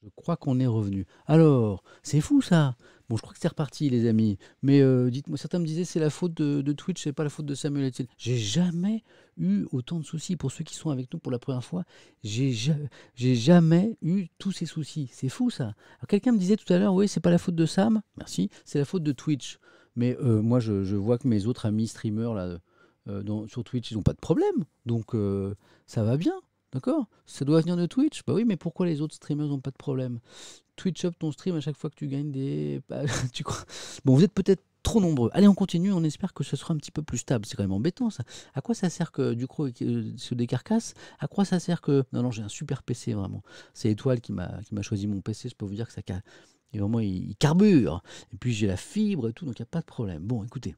Je crois qu'on est revenu. Alors, c'est fou ça. Bon, je crois que c'est reparti, les amis. Mais dites-moi, certains me disaient c'est la faute de Twitch, c'est pas la faute de Samuel Etienne. J'ai jamais eu autant de soucis. Pour ceux qui sont avec nous pour la première fois, j'ai ja- j'ai jamais eu tous ces soucis. C'est fou ça. Alors, quelqu'un me disait tout à l'heure, oui, c'est pas la faute de Sam. Merci. C'est la faute de Twitch. Mais moi, je vois que mes autres amis streamers là, sur Twitch, ils n'ont pas de problème. Donc, ça va bien. D'accord? Ça doit venir de Twitch? Bah oui, mais pourquoi les autres streamers n'ont pas de problème? Twitch up ton stream à chaque fois que tu gagnes des. Bah, tu crois... Bon, vous êtes peut-être trop nombreux. Allez, on continue, on espère que ce sera un petit peu plus stable. C'est quand même embêtant ça. À quoi ça sert que Ducrot se décarcasse? À quoi ça sert que. Non, non, j'ai un super PC vraiment. C'est Étoile qui m'a choisi mon PC, je peux vous dire que ça. Et vraiment, il carbure. Et puis j'ai la fibre et tout, donc il n'y a pas de problème. Bon, écoutez.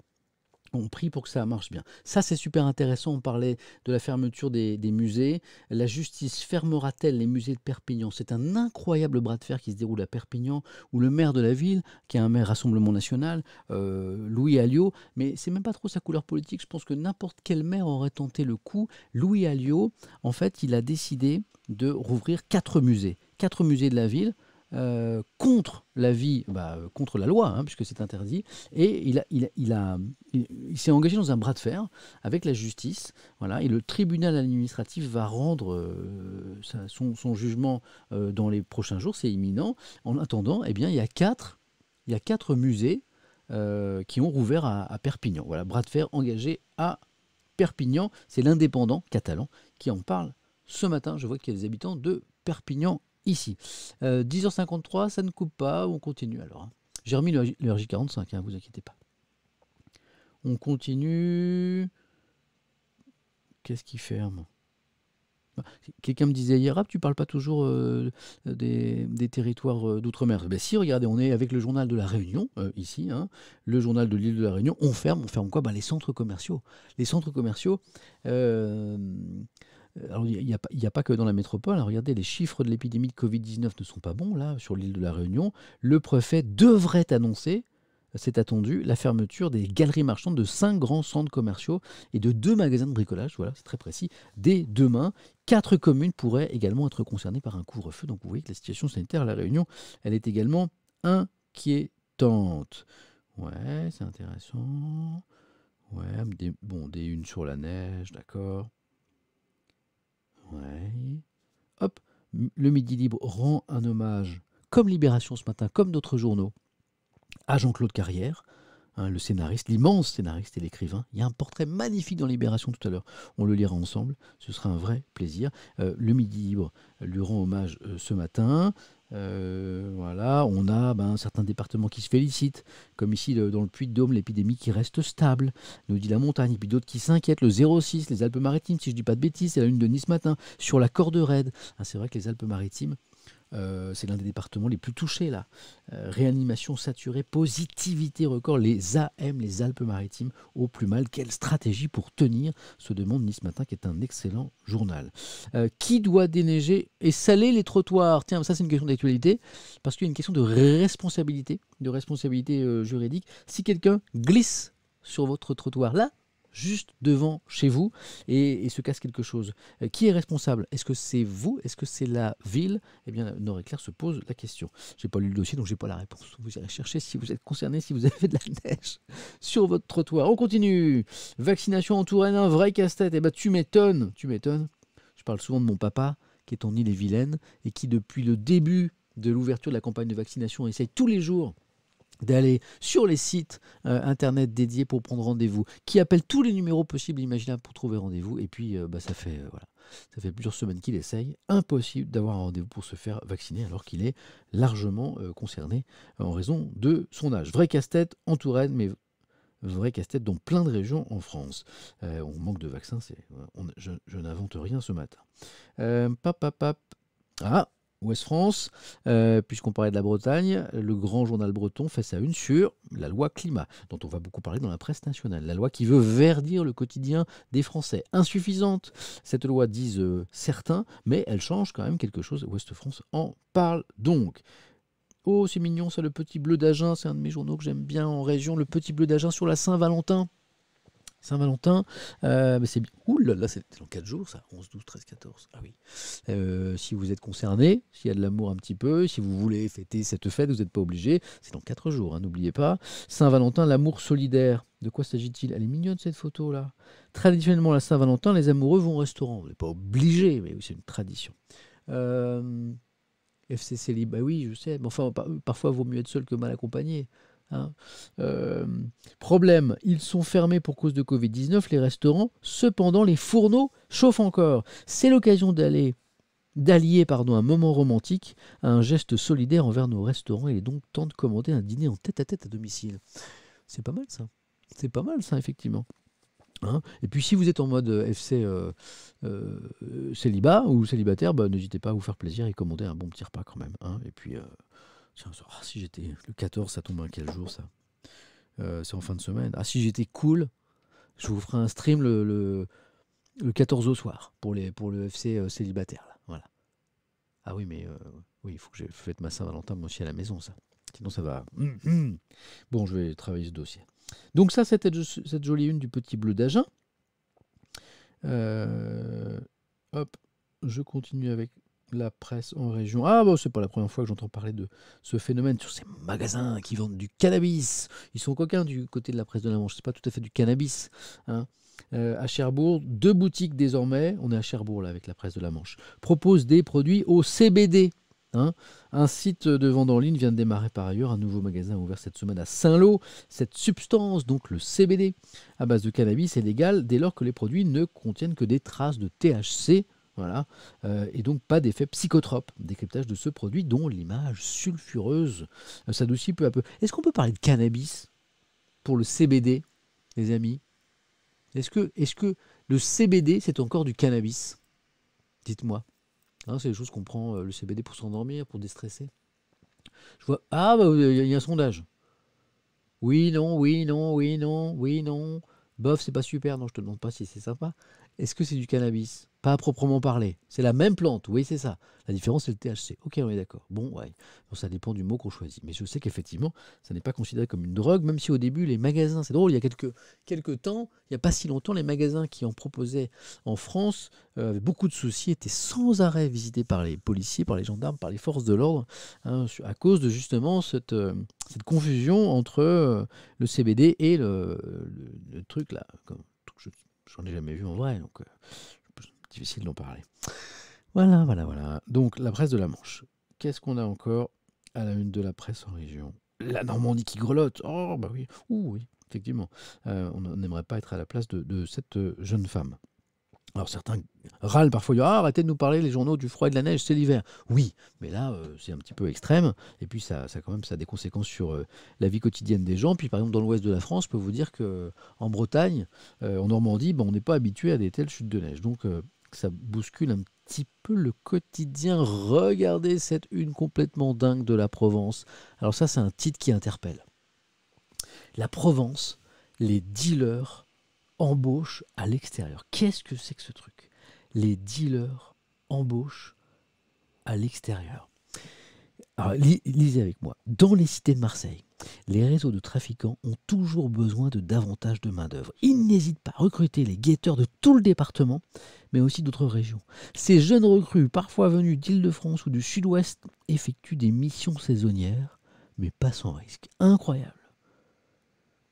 On prie pour que ça marche bien. Ça, c'est super intéressant. On parlait de la fermeture des musées. La justice fermera-t-elle les musées de Perpignan? C'est un incroyable bras de fer qui se déroule à Perpignan, où le maire de la ville, qui est un maire Rassemblement National, Louis Alliot, mais c'est même pas trop sa couleur politique. Je pense que n'importe quel maire aurait tenté le coup. Louis Alliot, en fait, il a décidé de rouvrir 4 musées. 4 musées de la ville contre la vie, contre la loi, hein, puisque c'est interdit, et il s'est engagé dans un bras de fer avec la justice, voilà, et le tribunal administratif va rendre son jugement dans les prochains jours, c'est imminent. En attendant, eh bien, il y a quatre musées qui ont rouvert à Perpignan. Voilà, bras de fer engagé à Perpignan, c'est l'Indépendant catalan qui en parle ce matin. Je vois qu'il y a des habitants de Perpignan ici. 10h53, ça ne coupe pas, on continue alors, hein. J'ai remis le RJ45, hein, vous inquiétez pas. On continue. Qu'est-ce qui ferme? Quelqu'un me disait hier, ah, tu parles pas toujours des territoires d'outre-mer. Ben si, regardez, on est avec le journal de la Réunion, ici, hein, le journal de l'île de la Réunion. On ferme quoi? Ben, les centres commerciaux. Les centres commerciaux, euh, alors il y a pas que dans la métropole, hein. Regardez, les chiffres de l'épidémie de Covid-19 ne sont pas bons, là, sur l'île de la Réunion. Le préfet devrait annoncer, c'est attendu, la fermeture des galeries marchandes de 5 grands centres commerciaux et de 2 magasins de bricolage, voilà, c'est très précis, dès demain. 4 communes pourraient également être concernées par un couvre-feu. Donc vous voyez que la situation sanitaire à La Réunion, elle est également inquiétante. Ouais, c'est intéressant. Ouais, des unes sur la neige, d'accord. Ouais. Hop, le Midi Libre rend un hommage, comme Libération ce matin, comme d'autres journaux, à Jean-Claude Carrière, hein, le scénariste, l'immense scénariste et l'écrivain. Il y a un portrait magnifique dans Libération tout à l'heure. On le lira ensemble. Ce sera un vrai plaisir. Le Midi Libre lui rend hommage ce matin. Voilà, on a certains départements qui se félicitent, comme ici dans le Puy-de-Dôme, l'épidémie qui reste stable, nous dit la montagne, et puis d'autres qui s'inquiètent, le 06, les Alpes-Maritimes, si je ne dis pas de bêtises, c'est la une de Nice matin, sur la corde raide. Ah, c'est vrai que les Alpes-Maritimes, c'est l'un des départements les plus touchés là. Réanimation saturée, positivité record, les AM, les Alpes-Maritimes au plus mal. Quelle stratégie pour tenir, se demande Nice Matin, qui est un excellent journal. Qui doit déneiger et saler les trottoirs? Tiens, ça c'est une question d'actualité, parce qu'il y a une question de responsabilité juridique. Si quelqu'un glisse sur votre trottoir, là, juste devant chez vous, et se casse quelque chose, qui est responsable? Est-ce que c'est vous? Est-ce que c'est la ville? Eh bien, Nord Éclair se pose la question. J'ai pas lu le dossier, donc j'ai pas la réponse. Vous irez chercher si vous êtes concerné, si vous avez de la neige sur votre trottoir. On continue. Vaccination en Touraine, un vrai casse-tête. Eh ben, tu m'étonnes, tu m'étonnes. Je parle souvent de mon papa, qui est en Ille-et-Vilaine, et qui, depuis le début de l'ouverture de la campagne de vaccination, essaye tous les jours d'aller sur les sites internet dédiés pour prendre rendez-vous, qui appelle tous les numéros possibles et imaginables pour trouver rendez-vous. Et puis, ça fait plusieurs semaines qu'il essaye. Impossible d'avoir un rendez-vous pour se faire vacciner alors qu'il est largement concerné en raison de son âge. Vrai casse-tête en Touraine, mais vrai casse-tête dans plein de régions en France. On manque de vaccins, je n'invente rien ce matin. Pap, pap, pap. Ah, Ouest France, puisqu'on parlait de la Bretagne, le grand journal breton fait sa une sur la loi climat, dont on va beaucoup parler dans la presse nationale. La loi qui veut verdir le quotidien des Français. Insuffisante, cette loi, disent certains, mais elle change quand même quelque chose. Ouest France en parle donc. Oh, c'est mignon ça, le Petit Bleu d'Agen, c'est un de mes journaux que j'aime bien en région. Le Petit Bleu d'Agen sur la Saint-Valentin. Saint-Valentin, mais c'est bien. Ouh là là, c'est dans 4 jours, ça. 11, 12, 13, 14. Ah oui. Si vous êtes concerné, s'il y a de l'amour un petit peu, si vous voulez fêter cette fête, vous n'êtes pas obligé. C'est dans 4 jours, hein, n'oubliez pas. Saint-Valentin, l'amour solidaire. De quoi s'agit-il? Elle est mignonne cette photo-là. Traditionnellement, la Saint-Valentin, les amoureux vont au restaurant. Vous n'êtes pas obligé, mais oui, c'est une tradition. Euh, FCC Libre, bah oui, je sais. Mais enfin, parfois, il vaut mieux être seul que mal accompagné. Hein. Euh, Problème, ils sont fermés pour cause de Covid-19, les restaurants. Cependant, les fourneaux chauffent encore. C'est l'occasion d'allier un moment romantique à un geste solidaire envers nos restaurants. Il est donc temps de commander un dîner en tête-à-tête à domicile. C'est pas mal ça. C'est pas mal ça, effectivement. Hein. Et puis si vous êtes en mode FC célibat ou célibataire, bah, n'hésitez pas à vous faire plaisir et commander un bon petit repas quand même. Hein. Et puis, tiens, si j'étais le 14, ça tombe à quel jour ça? C'est en fin de semaine. Ah, si j'étais cool, je vous ferai un stream le 14 au soir pour le FC célibataire. Là. Voilà. Ah oui, mais oui, il faut que je fête ma Saint-Valentin moi aussi à la maison, ça. Sinon, ça va. Bon, je vais travailler ce dossier. Donc ça, c'était cette jolie une du petit bleu d'Agen. Hop, je continue avec la presse en région. Ah bon, c'est pas la première fois que j'entends parler de ce phénomène sur ces magasins qui vendent du cannabis. Ils sont coquins du côté de la presse de la Manche. C'est pas tout à fait du cannabis. Hein. À Cherbourg, 2 boutiques désormais, on est à Cherbourg là avec la presse de la Manche, proposent des produits au CBD. Hein. Un site de vente en ligne vient de démarrer par ailleurs. Un nouveau magasin a ouvert cette semaine à Saint-Lô. Cette substance, donc le CBD, à base de cannabis, est légale dès lors que les produits ne contiennent que des traces de THC. Voilà. Et donc pas d'effet psychotrope. Décryptage de ce produit dont l'image sulfureuse s'adoucit peu à peu. Est-ce qu'on peut parler de cannabis pour le CBD, les amis? Est-ce que le CBD, c'est encore du cannabis? Dites-moi. Hein, c'est des choses qu'on prend le CBD pour s'endormir, pour déstresser. Je vois. Ah, bah, il y a un sondage. Oui, non, oui, non, oui, non, oui, non. Bof, c'est pas super. Non, je te demande pas si c'est sympa. Est-ce que c'est du cannabis? Pas à proprement parler. C'est la même plante, oui, c'est ça. La différence, c'est le THC. Ok, on est d'accord. Bon, ouais. Bon, ça dépend du mot qu'on choisit. Mais je sais qu'effectivement, ça n'est pas considéré comme une drogue, même si au début, les magasins, c'est drôle, il y a quelques temps, il n'y a pas si longtemps, les magasins qui en proposaient en France avaient beaucoup de soucis, étaient sans arrêt visités par les policiers, par les gendarmes, par les forces de l'ordre, hein, à cause de justement cette confusion entre le CBD et le truc là. J'en ai jamais vu en vrai, donc difficile d'en parler. Voilà, voilà, voilà. Donc la presse de la Manche. Qu'est-ce qu'on a encore à la une de la presse en région? La Normandie qui grelotte. Oh, bah oui. Ouh, oui, effectivement. On n'aimerait pas être à la place de cette jeune femme. Alors certains râlent parfois, disent, ah, arrêtez de nous parler les journaux du froid et de la neige, c'est l'hiver. Oui, mais là c'est un petit peu extrême, et puis ça quand même ça a des conséquences sur la vie quotidienne des gens. Puis par exemple dans l'ouest de la France, je peux vous dire que en Bretagne, en Normandie, on n'est pas habitué à des telles chutes de neige. Donc ça bouscule un petit peu le quotidien. Regardez cette une complètement dingue de la Provence. Alors ça c'est un titre qui interpelle. La Provence, les dealers embauche à l'extérieur. Qu'est-ce que c'est que ce truc? Les dealers embauchent à l'extérieur. Alors, lisez avec moi. Dans les cités de Marseille, les réseaux de trafiquants ont toujours besoin de davantage de main-d'œuvre. Ils n'hésitent pas à recruter les guetteurs de tout le département, mais aussi d'autres régions. Ces jeunes recrues, parfois venus d'Île-de-France ou du Sud-Ouest, effectuent des missions saisonnières, mais pas sans risque. Incroyable.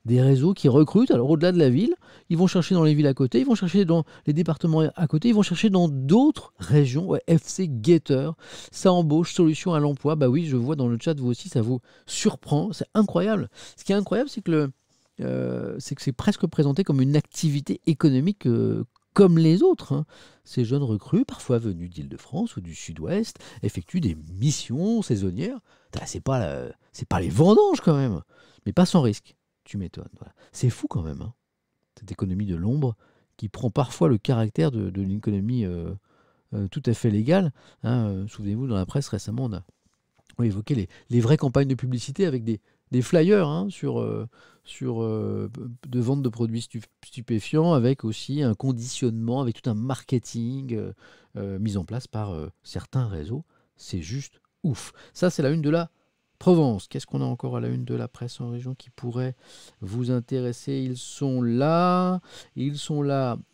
Des réseaux qui recrutent, alors au-delà de la ville, ils vont chercher dans les villes à côté, ils vont chercher dans les départements à côté, ils vont chercher dans d'autres régions. Ouais, FC Getter, ça embauche, solution à l'emploi. Bah oui, je vois dans le chat, vous aussi, ça vous surprend, c'est incroyable. Ce qui est incroyable, c'est que c'est presque présenté comme une activité économique comme les autres. Hein. Ces jeunes recrues, parfois venus d'Île-de-France ou du Sud-Ouest, effectuent des missions saisonnières. C'est pas les vendanges quand même, mais pas sans risque. Tu m'étonnes. Voilà. C'est fou quand même, hein, cette économie de l'ombre qui prend parfois le caractère de l'économie tout à fait légale. Hein. Souvenez-vous, dans la presse récemment, on a évoqué les vraies campagnes de publicité avec des flyers hein, de vente de produits stupéfiants, avec aussi un conditionnement, avec tout un marketing mis en place par certains réseaux. C'est juste ouf. Ça, c'est la une de la Provence, qu'est-ce qu'on a encore à la une de la presse en région qui pourrait vous intéresser? Ils sont là,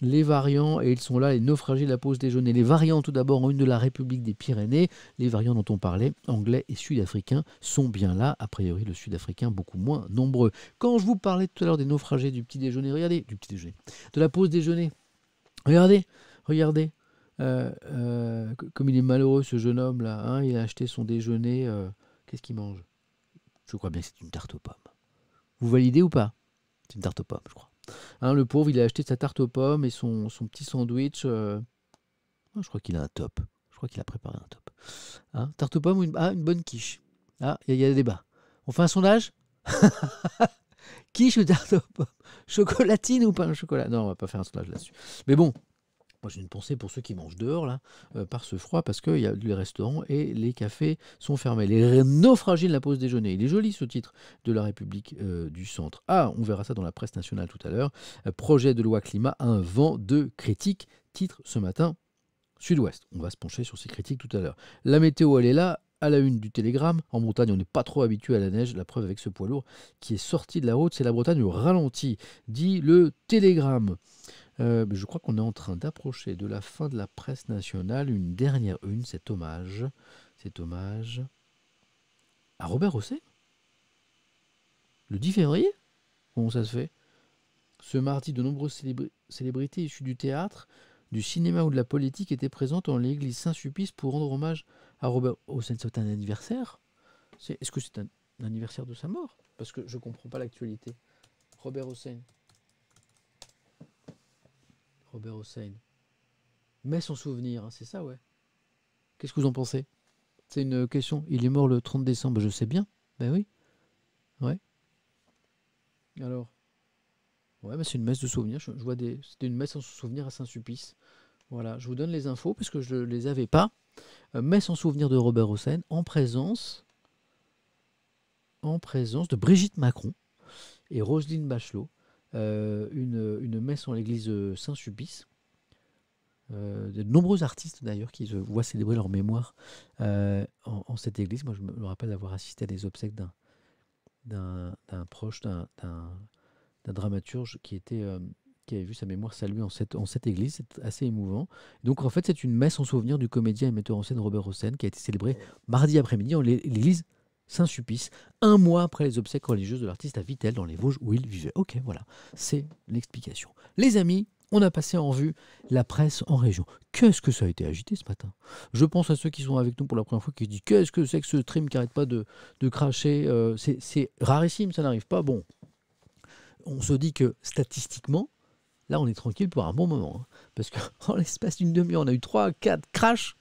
les variants, et ils sont là, les naufragés de la pause déjeuner. Les variants, tout d'abord, en une de la République des Pyrénées. Les variants dont on parlait, anglais et sud-africains, sont bien là. A priori, le sud-africain, beaucoup moins nombreux. Quand je vous parlais tout à l'heure des naufragés du petit déjeuner, regardez, de la pause déjeuner, regardez. Comme il est malheureux, ce jeune homme-là, hein, il a acheté son déjeuner. Qu'est-ce qu'il mange? Je crois bien que c'est une tarte aux pommes. Vous validez ou pas? C'est une tarte aux pommes, je crois. Hein, le pauvre, il a acheté sa tarte aux pommes et son petit sandwich. Je crois qu'il a un top. Je crois qu'il a préparé un top. Hein, tarte aux pommes ou une bonne quiche? Ah, il y a débat. On fait un sondage? Quiche ou tarte aux pommes? Chocolatine ou pas un chocolat? Non, on va pas faire un sondage là-dessus. Mais bon, moi, j'ai une pensée pour ceux qui mangent dehors, là, par ce froid, parce que les restaurants et les cafés sont fermés. Les naufragés de la pause déjeuner. Il est joli, ce titre de la République du Centre. Ah, on verra ça dans la presse nationale tout à l'heure. Projet de loi climat, un vent de critiques. Titre ce matin, Sud-Ouest. On va se pencher sur ces critiques tout à l'heure. La météo, elle est là. À la une du Télégramme, en Bretagne, on n'est pas trop habitué à la neige. La preuve avec ce poids lourd qui est sorti de la route, c'est la Bretagne au ralenti, dit le Télégramme. Je crois qu'on est en train d'approcher de la fin de la presse nationale. Une dernière une, cet hommage à Robert Hossein. Le 10 février? Comment ça se fait? Ce mardi, de nombreuses célébrités issues du théâtre, du cinéma ou de la politique étaient présentes en l'église Saint-Sulpice pour rendre hommage à Robert Hossein. C'est un anniversaire? Est-ce que c'est un anniversaire de sa mort? Parce que je ne comprends pas l'actualité. Robert Hossein. Mais son souvenir, hein, c'est ça, ouais. Qu'est-ce que vous en pensez? C'est une question. Il est mort le 30 décembre, je sais bien. Ben oui. Ouais. Alors. Ouais, mais c'est une messe de souvenirs. Je vois c'était une messe en souvenir à Saint-Sulpice. Voilà, je vous donne les infos parce que je ne les avais pas. Messe en souvenir de Robert Hossein en présence de Brigitte Macron et Roselyne Bachelot. Une messe en l'église Saint-Sulpice. De nombreux artistes d'ailleurs qui voient célébrer leur mémoire en cette église. Moi je me rappelle d'avoir assisté à des obsèques d'un proche, d'un dramaturge qui avait vu sa mémoire saluée en cette église. C'est assez émouvant. Donc en fait c'est une messe en souvenir du comédien et metteur en scène Robert Hossein qui a été célébrée mardi après-midi en l'église Saint-Sulpice, un mois après les obsèques religieuses de l'artiste à Vittel dans les Vosges où il vivait. Ok, voilà, c'est l'explication. Les amis, on a passé en revue la presse en région. Qu'est-ce que ça a été agité ce matin? Je pense à ceux qui sont avec nous pour la première fois qui se disent qu'est-ce que c'est que ce stream qui n'arrête pas de cracher. C'est rarissime, ça n'arrive pas. Bon, on se dit que statistiquement, là on est tranquille pour un bon moment. Hein, parce qu'en l'espace d'une demi-heure, on a eu 3-4 crashs.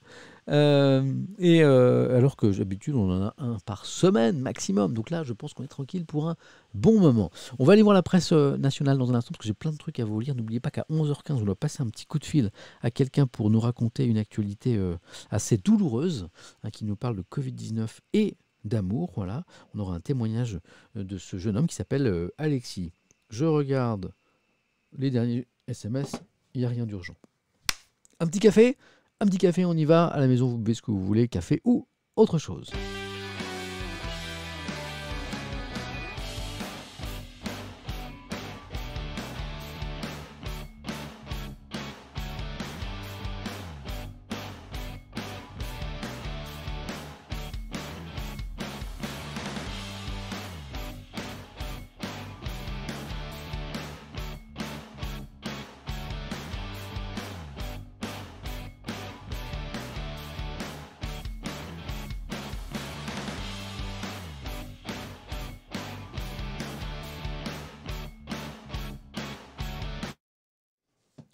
Alors que d'habitude on en a un par semaine maximum, donc là je pense qu'on est tranquille pour un bon moment. On va aller voir la presse nationale dans un instant parce que j'ai plein de trucs à vous lire. N'oubliez pas qu'à 11h15 on doit passer un petit coup de fil à quelqu'un pour nous raconter une actualité assez douloureuse, hein, qui nous parle de Covid-19 et d'amour. Voilà, on aura un témoignage de ce jeune homme qui s'appelle Alexis. Je regarde les derniers SMS, il n'y a rien d'urgent. Un petit café, on y va. À la maison, vous buvez ce que vous voulez, café ou autre chose.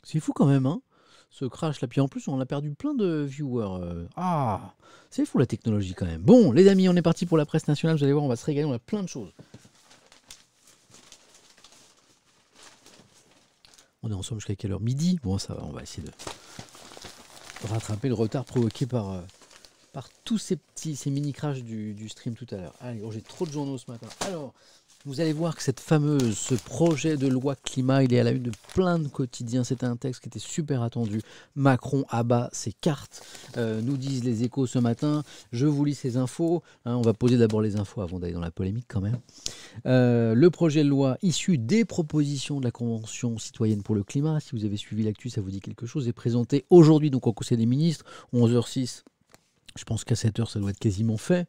C'est fou quand même, hein, ce crash là. Puis en plus, on a perdu plein de viewers. C'est fou la technologie quand même. Bon, les amis, on est parti pour la presse nationale. Vous allez voir, on va se régaler. On a plein de choses. On est ensemble jusqu'à quelle heure? Midi? Bon, ça va, on va essayer de rattraper le retard provoqué par tous ces mini crashs du stream tout à l'heure. Allez, j'ai trop de journaux ce matin. Alors, Vous allez voir que ce projet de loi climat, il est à la une de plein de quotidiens. C'était un texte qui était super attendu. Macron abat ses cartes, nous disent les Échos ce matin. Je vous lis ces infos. On va poser d'abord les infos avant d'aller dans la polémique quand même. Le projet de loi issu des propositions de la Convention citoyenne pour le climat, si vous avez suivi l'actu, ça vous dit quelque chose, est présenté aujourd'hui donc au Conseil des ministres, 11h06. Je pense qu'à 7h, ça doit être quasiment fait.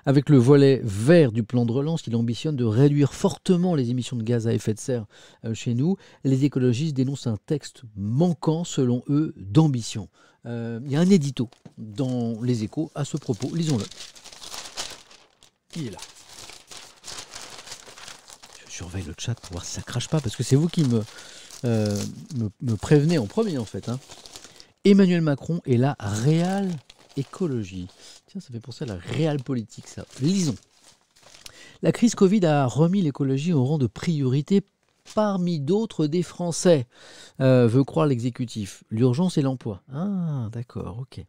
Avec le volet vert du plan de relance, il ambitionne de réduire fortement les émissions de gaz à effet de serre chez nous. Les écologistes dénoncent un texte manquant, selon eux, d'ambition. Il y a un édito dans les Échos à ce propos. Lisons-le. Il est là. Je surveille le chat pour voir si ça crache pas, parce que c'est vous qui me prévenez en premier, en fait. Emmanuel Macron est la réelle écologie. Tiens, ça fait penser à la réelle politique, ça. Lisons. La crise Covid a remis l'écologie au rang de priorité parmi d'autres des Français, veut croire l'exécutif. L'urgence et l'emploi. Ah, d'accord, ok.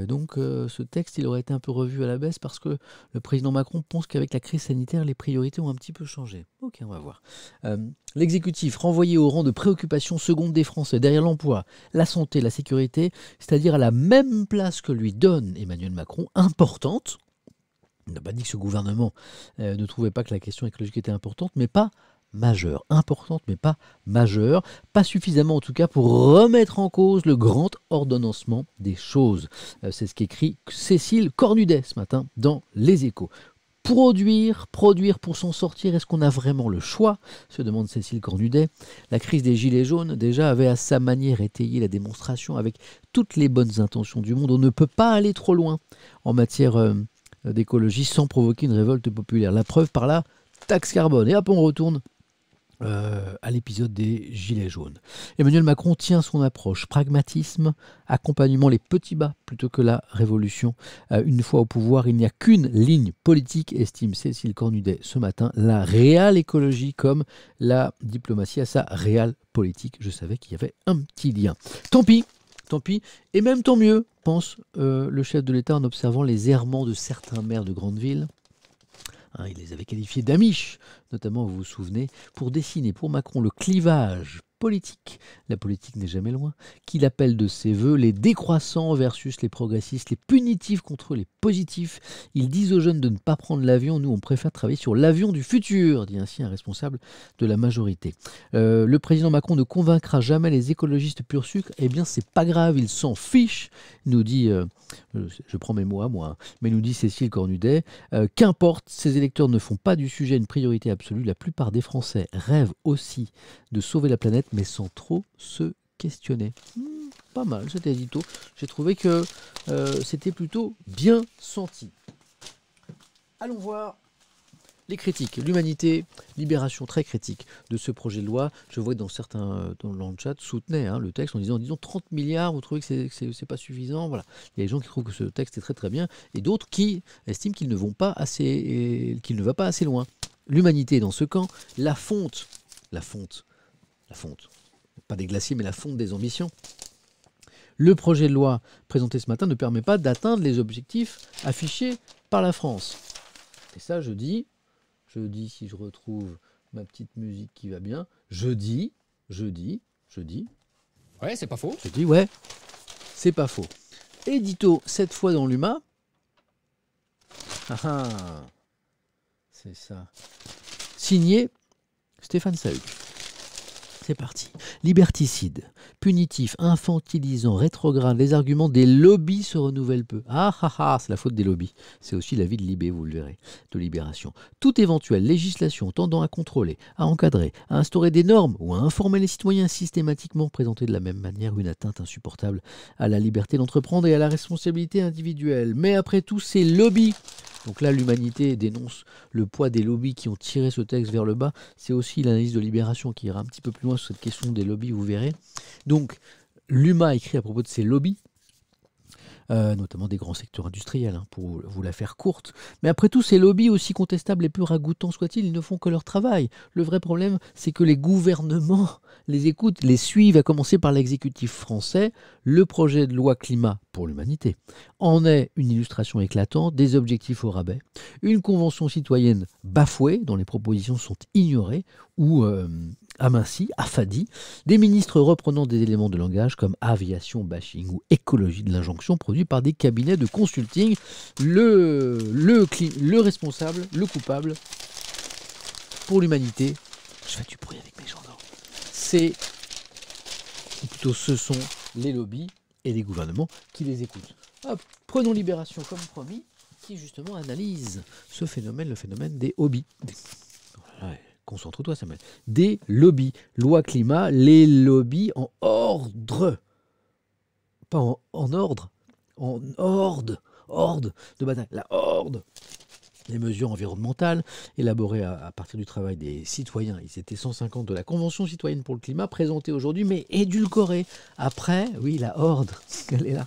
Donc ce texte, il aurait été un peu revu à la baisse parce que le président Macron pense qu'avec la crise sanitaire, les priorités ont un petit peu changé. Ok, on va voir. L'exécutif renvoyé au rang de préoccupation seconde des Français, derrière l'emploi, la santé, la sécurité, c'est-à-dire à la même place que lui donne Emmanuel Macron, importante. Il n'a pas dit que ce gouvernement ne trouvait pas que la question écologique était importante, mais pas majeure, importante mais pas majeure, pas suffisamment en tout cas pour remettre en cause le grand ordonnancement des choses. C'est ce qu'écrit Cécile Cornudet ce matin dans Les Échos. Produire pour s'en sortir, est-ce qu'on a vraiment le choix, se demande Cécile Cornudet. La crise des Gilets jaunes déjà avait à sa manière étayé la démonstration avec toutes les bonnes intentions du monde. On ne peut pas aller trop loin en matière d'écologie sans provoquer une révolte populaire. La preuve par la taxe carbone. Et hop, on retourne à l'épisode des Gilets jaunes. Emmanuel Macron tient son approche. Pragmatisme, accompagnement, les petits bas plutôt que la révolution. Une fois au pouvoir, il n'y a qu'une ligne politique, estime Cécile Cornudet ce matin. La réelle écologie comme la diplomatie à sa réelle politique. Je savais qu'il y avait un petit lien. Tant pis, et même tant mieux, pense le chef de l'État en observant les errements de certains maires de grandes villes. Il les avait qualifiés d'amiches, notamment, vous vous souvenez, pour dessiner pour Macron le clivage politique, la politique n'est jamais loin, qu'il appelle de ses voeux les décroissants versus les progressistes, les punitifs contre les positifs. Ils disent aux jeunes de ne pas prendre l'avion, nous on préfère travailler sur l'avion du futur, dit ainsi un responsable de la majorité. Le président Macron ne convaincra jamais les écologistes pur sucre, eh bien c'est pas grave, il s'en fiche, nous dit, je prends mes mots à moi, mais nous dit Cécile Cornudet, qu'importe, ces électeurs ne font pas du sujet une priorité absolue, la plupart des Français rêvent aussi de sauver la planète, mais sans trop se questionner. Pas mal cet édito. J'ai trouvé que c'était plutôt bien senti. Allons voir les critiques. L'Humanité, Libération, très critique de ce projet de loi. Je vois que dans certains dans le chat soutenaient le texte en disant 30 milliards, vous trouvez que c'est pas suffisant. Voilà. Il y a des gens qui trouvent que ce texte est très très bien et d'autres qui estiment qu'il ne va pas assez loin. L'Humanité est dans ce camp. La fonte, pas des glaciers, mais la fonte des ambitions. Le projet de loi présenté ce matin ne permet pas d'atteindre les objectifs affichés par la France. Et ça, je dis, si je retrouve ma petite musique qui va bien, je dis. Ouais, c'est pas faux. Je dis, ouais, c'est pas faux. Édito, cette fois dans l'UMA. C'est ça. Signé Stéphane Sahuc. C'est parti. Liberticide, punitif, infantilisant, rétrograde, les arguments des lobbies se renouvellent peu. C'est la faute des lobbies. C'est aussi l'avis de Libé, vous le verrez, de Libération. Toute éventuelle législation tendant à contrôler, à encadrer, à instaurer des normes ou à informer les citoyens systématiquement présenter de la même manière une atteinte insupportable à la liberté d'entreprendre et à la responsabilité individuelle. Mais après tout, ces lobbies. Donc là, l'Humanité dénonce le poids des lobbies qui ont tiré ce texte vers le bas. C'est aussi l'analyse de Libération qui ira un petit peu plus loin sur cette question des lobbies, vous verrez. Donc, l'UMA écrit à propos de ces lobbies, notamment des grands secteurs industriels, pour vous la faire courte. Mais après tout, ces lobbies, aussi contestables et peu ragoûtants soient-ils, ils ne font que leur travail. Le vrai problème, c'est que les gouvernements les écoutent, les suivent, à commencer par l'exécutif français. Le projet de loi climat pour l'humanité en est une illustration éclatante, des objectifs au rabais, une convention citoyenne bafouée dont les propositions sont ignorées ou amincies, affadies, des ministres reprenant des éléments de langage comme aviation bashing ou écologie de l'injonction produits par des cabinets de consulting, le responsable, le coupable pour l'humanité. Je fais du bruit avec mes jambes. C'est, ou plutôt ce sont les lobbies et les gouvernements qui les écoutent. Hop, prenons Libération comme promis, qui justement analyse ce phénomène, le phénomène des hobbies. Ouais, concentre-toi Samuel. Des lobbies. Loi climat, les lobbies en ordre. Pas en ordre, en horde de bataille. La horde. Les mesures environnementales élaborées à partir du travail des citoyens. Ils étaient 150 de la Convention citoyenne pour le climat, présentée aujourd'hui, mais édulcorée. Après, oui, la horde, elle est là,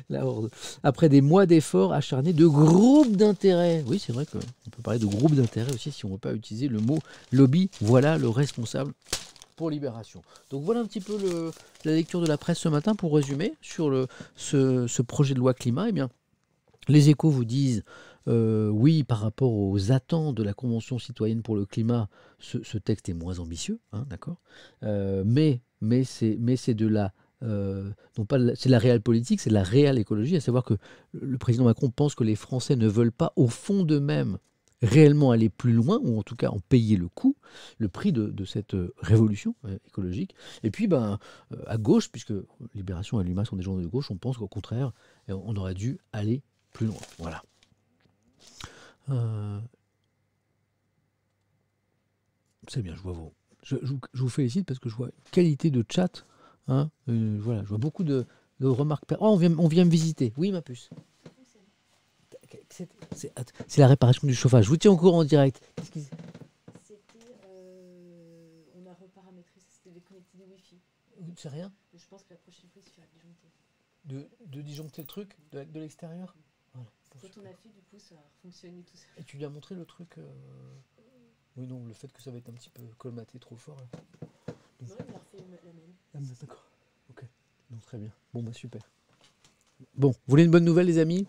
la horde. Après des mois d'efforts acharnés de groupes d'intérêt. Oui, c'est vrai qu'on peut parler de groupes d'intérêt aussi si on ne veut pas utiliser le mot lobby. Voilà le responsable pour Libération. Donc voilà un petit peu la lecture de la presse ce matin pour résumer sur ce projet de loi climat. Eh bien, les Échos vous disent oui, par rapport aux attentes de la Convention citoyenne pour le climat, ce texte est moins ambitieux, hein, d'accord. Mais c'est de la non pas c'est de la réelle politique, c'est de la réelle écologie, à savoir que le président Macron pense que les Français ne veulent pas au fond d'eux-mêmes réellement aller plus loin, ou en tout cas en payer le coût, le prix de cette révolution écologique. Et puis à gauche, puisque Libération et l'UMA sont des gens de gauche, on pense qu'au contraire, on aurait dû aller plus loin. Voilà. C'est bien, je vous félicite parce que je vois une qualité de chat. Hein, voilà, je vois beaucoup de remarques. Oh, on vient me visiter. Oui, ma puce. C'est la réparation du chauffage. Je vous tiens au courant en direct. On a reparamétré, c'était déconnecté du Wi-Fi. C'est rien. Je pense que la prochaine fois, il suffira de disjoncter. De disjoncter le truc de l'extérieur. Voilà. Quand on a fait, du coup, ça a fonctionné tout seul. Et tu lui as montré le truc Oui, non, le fait que ça va être un petit peu colmaté trop fort. Là. Non, il a refait la même. Ah, d'accord. Ok. Non, très bien. Bon, super. Bon, vous voulez une bonne nouvelle, les amis?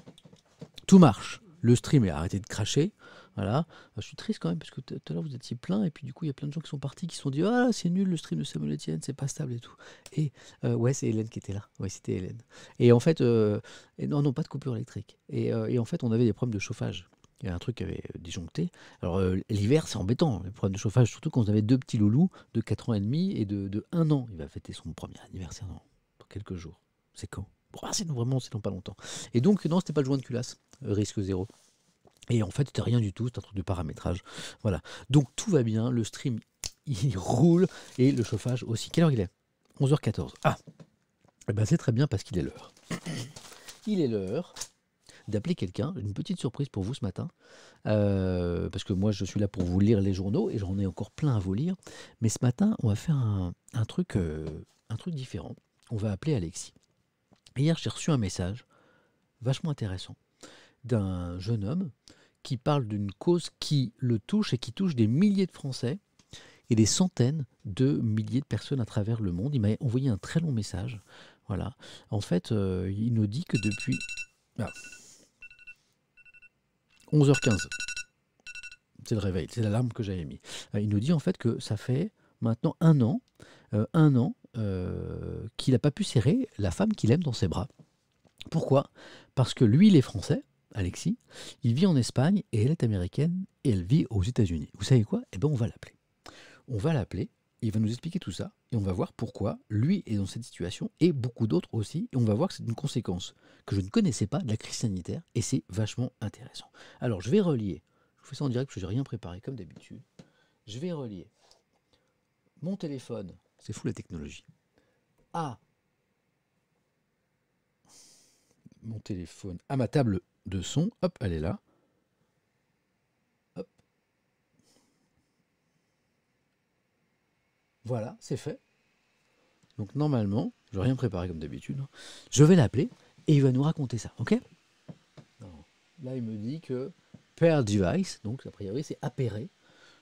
Tout marche. Le stream a arrêté de cracher. Voilà. Je suis triste quand même parce que tout à l'heure vous étiez plein et puis du coup il y a plein de gens qui sont partis qui se sont dit ah c'est nul le stream de Samuel Etienne, c'est pas stable et tout. Et ouais c'est Hélène qui était là. Ouais c'était Hélène. Et en fait non pas de coupure électrique. Et en fait on avait des problèmes de chauffage. Il y a un truc qui avait disjoncté. Alors l'hiver c'est embêtant les problèmes de chauffage surtout quand vous avez deux petits loulous de 4 ans et demi et de 1 an. Il va fêter son premier anniversaire dans quelques jours. C'est quand? C'est dans pas longtemps. Et donc non c'était pas le joint de culasse. Risque zéro. Et en fait, c'était rien du tout, c'est un truc de paramétrage. Voilà. Donc tout va bien, le stream il roule et le chauffage aussi. Quelle heure il est? 11h14. Ah, eh ben, c'est très bien parce qu'il est l'heure. Il est l'heure d'appeler quelqu'un. Une petite surprise pour vous ce matin. Parce que moi, je suis là pour vous lire les journaux et j'en ai encore plein à vous lire. Mais ce matin, on va faire un truc différent. On va appeler Alexis. Hier, j'ai reçu un message vachement intéressant d'un jeune homme qui parle d'une cause qui le touche et qui touche des milliers de Français et des centaines de milliers de personnes à travers le monde. Il m'a envoyé un très long message. Voilà. En fait, il nous dit que depuis 11h15, c'est le réveil, c'est l'alarme que j'avais mis. Il nous dit en fait que ça fait maintenant un an qu'il n'a pas pu serrer la femme qu'il aime dans ses bras. Pourquoi? Parce que lui, il est français, Alexis, il vit en Espagne et elle est américaine et elle vit aux États-Unis. Vous savez quoi? Eh bien, on va l'appeler. On va l'appeler, il va nous expliquer tout ça et on va voir pourquoi lui est dans cette situation et beaucoup d'autres aussi. Et on va voir que c'est une conséquence que je ne connaissais pas de la crise sanitaire et c'est vachement intéressant. Alors, je vais relier. Je vous fais ça en direct parce que je n'ai rien préparé comme d'habitude. Je vais relier mon téléphone, c'est fou la technologie, à mon téléphone, à ma table de son. Hop, elle est là. Hop. Voilà, c'est fait. Donc normalement, je n'ai rien préparé comme d'habitude. Je vais l'appeler et il va nous raconter ça, ok? Là, il me dit que pair device, donc a priori c'est appairé.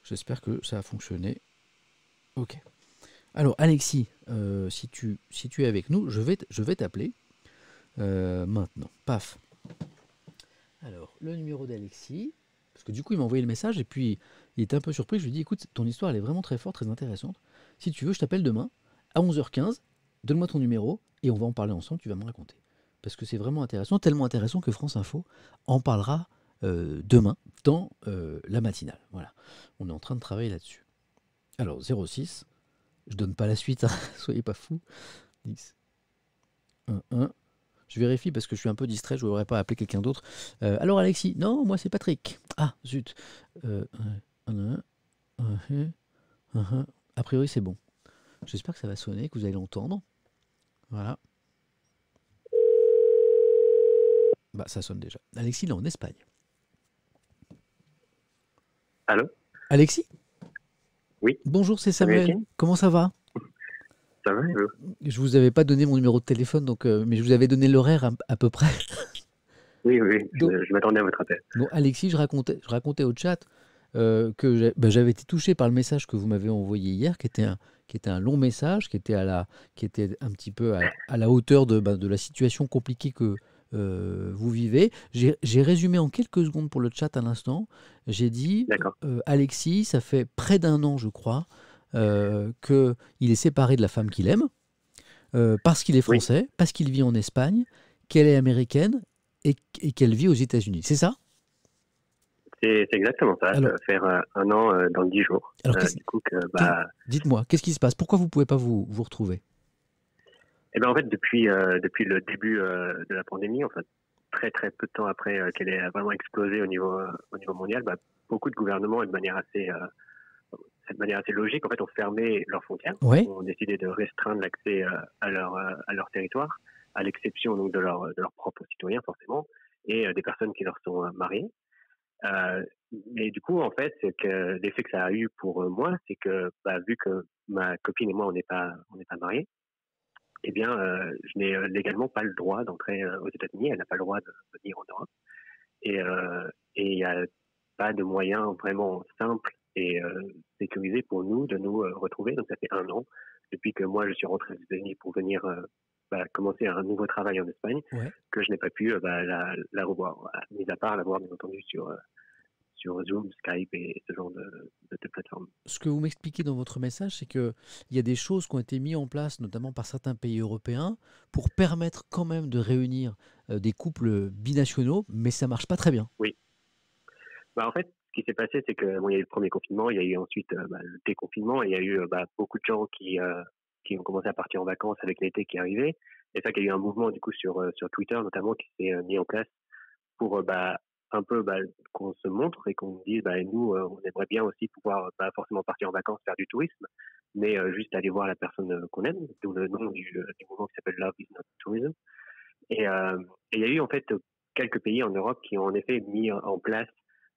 J'espère que ça a fonctionné. Ok. Alors, Alexis, si tu es avec nous, je vais t'appeler maintenant. Paf. Alors, le numéro d'Alexis, parce que du coup, il m'a envoyé le message et puis il était un peu surpris. Je lui ai dit, écoute, ton histoire, elle est vraiment très forte, très intéressante. Si tu veux, je t'appelle demain à 11h15. Donne-moi ton numéro et on va en parler ensemble. Tu vas me raconter. Parce que c'est vraiment intéressant, tellement intéressant que France Info en parlera demain dans la matinale. Voilà. On est en train de travailler là-dessus. Alors, 06, je donne pas la suite, hein, soyez pas fous. 10, 1, 1. Je vérifie parce que je suis un peu distrait, je ne voudrais pas appeler quelqu'un d'autre. Alors Alexis, non, moi c'est Patrick. Ah, zut. Euh, un, A priori c'est bon. J'espère que ça va sonner, que vous allez l'entendre. Voilà. Bah ça sonne déjà. Alexis, il est en Espagne. Allô? Alexis? Oui, Bonjour, c'est salut Samuel. Étienne, Comment ça va? ça va et vous? Je vous avais pas donné mon numéro de téléphone, donc, mais je vous avais donné l'horaire à peu près. Oui, oui, oui, Donc, je m'attendais à votre appel. donc, Alexis, je racontais au chat que j'avais été touché par le message que vous m'avez envoyé hier, qui était un long message, qui était un petit peu à la hauteur de la situation compliquée que vous vivez. J'ai résumé en quelques secondes pour le chat à l'instant. J'ai dit, D'accord. Alexis, ça fait près d'un an, je crois, qu'il est séparé de la femme qu'il aime, parce qu'il est Oui, français, parce qu'il vit en Espagne, qu'elle est américaine et qu'elle vit aux États-Unis. C'est ça? c'est exactement ça. Ça Alors, va faire un an dans 10 jours. alors Du coup, qu'est- dites-moi, qu'est-ce qui se passe? Pourquoi vous ne pouvez pas vous retrouver? eh ben, en fait, depuis le début de la pandémie, enfin, très très peu de temps après qu'elle ait vraiment explosé au niveau mondial, beaucoup de gouvernements, de manière assez logique, en fait, ont fermé leurs frontières, Ouais, ont décidé de restreindre l'accès à leur territoire, à l'exception donc de leurs propres citoyens, forcément, et des personnes qui leur sont mariées. Euh, mais du coup, en fait, l'effet que ça a eu pour moi, c'est que vu que ma copine et moi, on n'est pas mariés, eh bien, je n'ai légalement pas le droit d'entrer aux États-Unis. Elle n'a pas le droit de venir en Europe. Et il n'y a pas de moyen vraiment simple et sécurisé pour nous de nous retrouver. Donc, ça fait un an depuis que moi, je suis rentré aux États-Unis pour venir commencer un nouveau travail en Espagne, ouais. que je n'ai pas pu la revoir, mis à part la voir, bien entendu, sur Zoom, Skype et ce genre de plateforme. Ce que vous m'expliquez dans votre message, c'est qu'il y a des choses qui ont été mises en place, notamment par certains pays européens, pour permettre quand même de réunir des couples binationaux, mais ça marche pas très bien. Oui. En fait, ce qui s'est passé, c'est que il y a eu le premier confinement, il y a eu ensuite le déconfinement, et il y a eu beaucoup de gens qui ont commencé à partir en vacances avec l'été qui arrivait. Et ça, qu'il y a eu un mouvement du coup sur Twitter notamment qui s'est mis en place pour un peu qu'on se montre et qu'on dise nous on aimerait bien aussi pouvoir pas forcément partir en vacances faire du tourisme, mais juste aller voir la personne qu'on aime, d'où le nom du mouvement qui s'appelle Love is not tourism. Et il y a eu en fait quelques pays en Europe qui ont en effet mis en place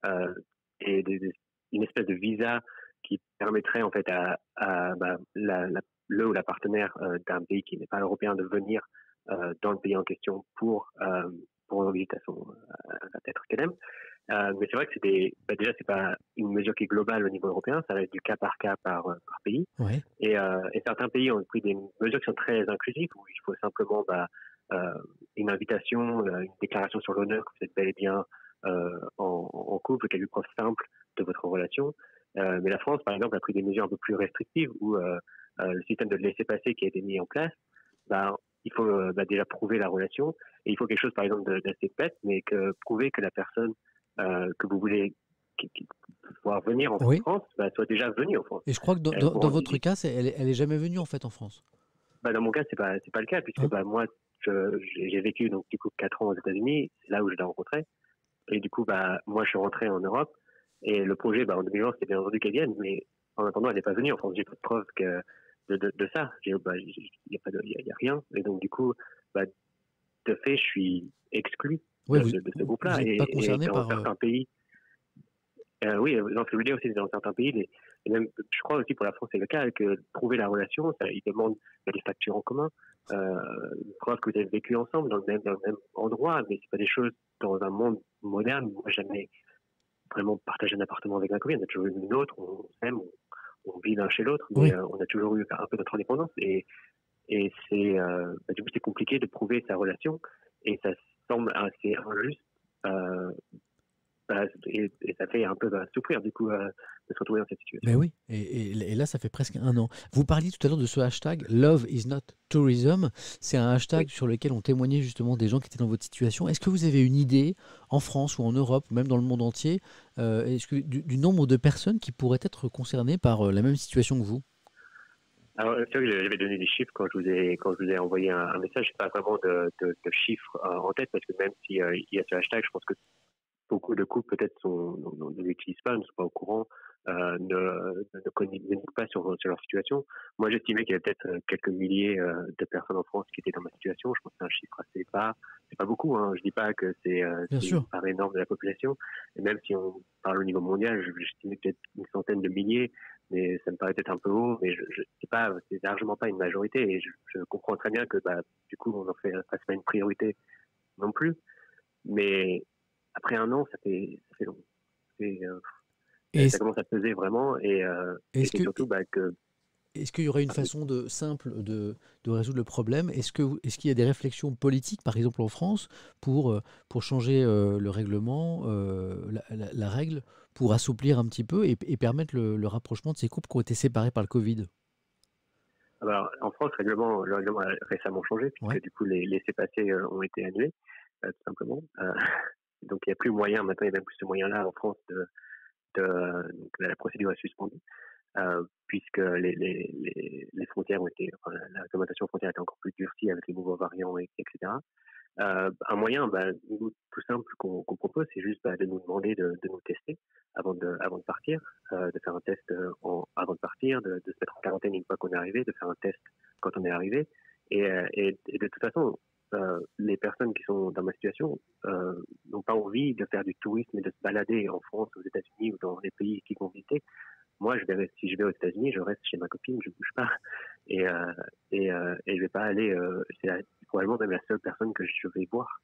euh, une espèce de visa qui permettrait en fait le ou la partenaire d'un pays qui n'est pas européen de venir dans le pays en question pour rendre visite à la tête qu'elle aime. Mais c'est vrai que déjà c'est pas une mesure qui est globale au niveau européen, ça va être du cas par pays. Ouais. Et certains pays ont pris des mesures qui sont très inclusives où il faut simplement une invitation, une déclaration sur l'honneur que vous êtes bel et bien en couple, quelle est une preuve simple de votre relation. Mais la France, par exemple, a pris des mesures un peu plus restrictives où le système de laisser-passer qui a été mis en place, il faut déjà prouver la relation et il faut quelque chose, par exemple, d'assez bête, mais prouver que la personne que vous voulez voir venir en Oui. France soit déjà venue en France. Et je crois que dans Bon, votre cas, elle est jamais venue en fait en France. dans mon cas, c'est pas le cas puisque Hein? moi, j'ai vécu donc du coup 4 ans aux États-Unis, c'est là où je l'ai rencontré. Et du coup, moi, je suis rentré en Europe. Et le projet, en 2020, c'était bien entendu qu'elle vienne, mais en attendant, elle n'est pas venue en France. J'ai pas de preuve de ça. Il y a rien. Et donc, du coup, de fait, je suis exclu Ouais, vous de ce vous groupe-là. n'êtes pas Et concerné dans par. certains pays, oui, dans ce que je veux dire aussi, c'est dans certains pays, et même, je crois aussi pour la France, c'est le cas, que prouver la relation, ils demandent des factures en commun, une preuve que vous avez vécu ensemble dans le même endroit, mais c'est pas des choses dans un monde moderne. Moi, jamais vraiment partagé un appartement avec ma copine, on a toujours eu une autre, on s'aime, on vit l'un chez l'autre, Oui. mais on a toujours eu un peu notre indépendance. Et c'est du coup c'est compliqué de prouver sa relation et ça semble assez injuste et ça fait un peu souffrir du coup de se retrouver dans cette Mais situation. oui, et là, ça fait presque un an. Vous parliez tout à l'heure de ce hashtag Love is not tourism. C'est un Oui. hashtag sur lequel ont témoigné justement des gens qui étaient dans votre situation. Est-ce que vous avez une idée, en France ou en Europe, ou même dans le monde entier, est-ce que du nombre de personnes qui pourraient être concernées par la même situation que vous? Alors c'est vrai que j'avais donné des chiffres quand je vous ai envoyé un message. J'ai pas vraiment de chiffres en tête parce que même si il y a ce hashtag, je pense que beaucoup de couples peut-être ne l'utilisent pas, ne sont pas au courant, ne communiquent pas sur leur situation. Moi, j'estimais qu'il y avait peut-être quelques milliers de personnes en France qui étaient dans ma situation. Je pense que c'est un chiffre assez bas. C'est pas beaucoup, hein. Je dis pas que Bien c'est une sûr. part énorme de la population. Et même si on parle au niveau mondial, j'estimais peut-être une centaine de milliers, mais ça me paraît peut-être un peu haut. Mais c'est largement pas une majorité. Et je comprends très bien que du coup, on en fait pas une priorité non plus. Mais après un an, ça fait long. C'est, Et ça est-ce commence à peser vraiment et est-ce c'est que, surtout que est-ce qu'il y aurait une ah oui, façon simple de résoudre le problème? Est-ce qu'il y a des réflexions politiques, par exemple en France, pour changer le règlement, la règle, pour assouplir un petit peu et permettre le rapprochement de ces couples qui ont été séparés par le Covid? alors, en France, le règlement a récemment changé Ouais. puisque du coup les laissez-passer ont été annulés, tout simplement. Donc il n'y a plus moyen, maintenant il y a même plus ce moyen-là en France donc la procédure est suspendue. Puisque les frontières ont été, enfin, la réglementation frontière a été encore plus durcie avec les nouveaux variants, etc. Un moyen, nous, tout simple qu'on propose, c'est juste de nous demander de nous tester avant de partir, de faire un test avant de partir, de se mettre en quarantaine une fois qu'on est arrivé, de faire un test quand on est arrivé. Et de toute façon, les personnes qui sont dans ma situation n'ont pas envie de faire du tourisme et de se balader en France, aux États-Unis ou dans les pays qu'ils vont visiter. Moi, si je vais aux États-Unis, je reste chez ma copine, je bouge pas. Et je vais pas aller. Probablement même la seule personne que je vais voir.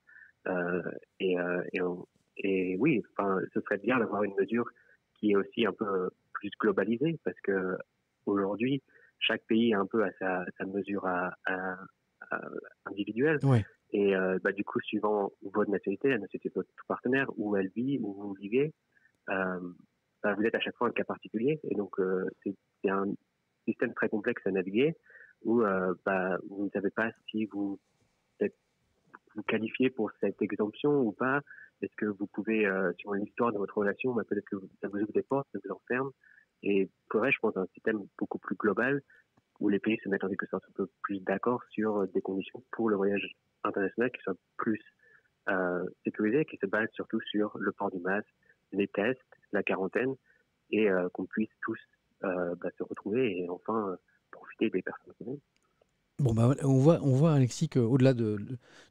Euh, et, euh, et, on- et oui, enfin, ce serait bien d'avoir une mesure qui est aussi un peu plus globalisée, parce que aujourd'hui, chaque pays a un peu à sa mesure à individuelle. Ouais. Et du coup, suivant votre nationalité, la nationalité de votre partenaire, où elle vit, où vous vivez, euh, vous êtes à chaque fois un cas particulier. Et donc, c'est un système très complexe à naviguer où vous ne savez pas si êtes- vous qualifiez pour cette exemption ou pas. Est-ce que vous pouvez, sur l'histoire de votre relation, peut-être que ça vous ouvre des portes, ça vous enferme. Et faudrait, je pense, un système beaucoup plus global où les pays se mettent en quelque sorte un peu plus d'accord sur des conditions pour le voyage international qui soient plus sécurisées, qui se basent surtout sur le port du masque, les tests, la quarantaine, et qu'on puisse tous se retrouver et enfin profiter des personnes qu'on aime. Bon, bah, voilà, on voit Alexis, qu'au-delà de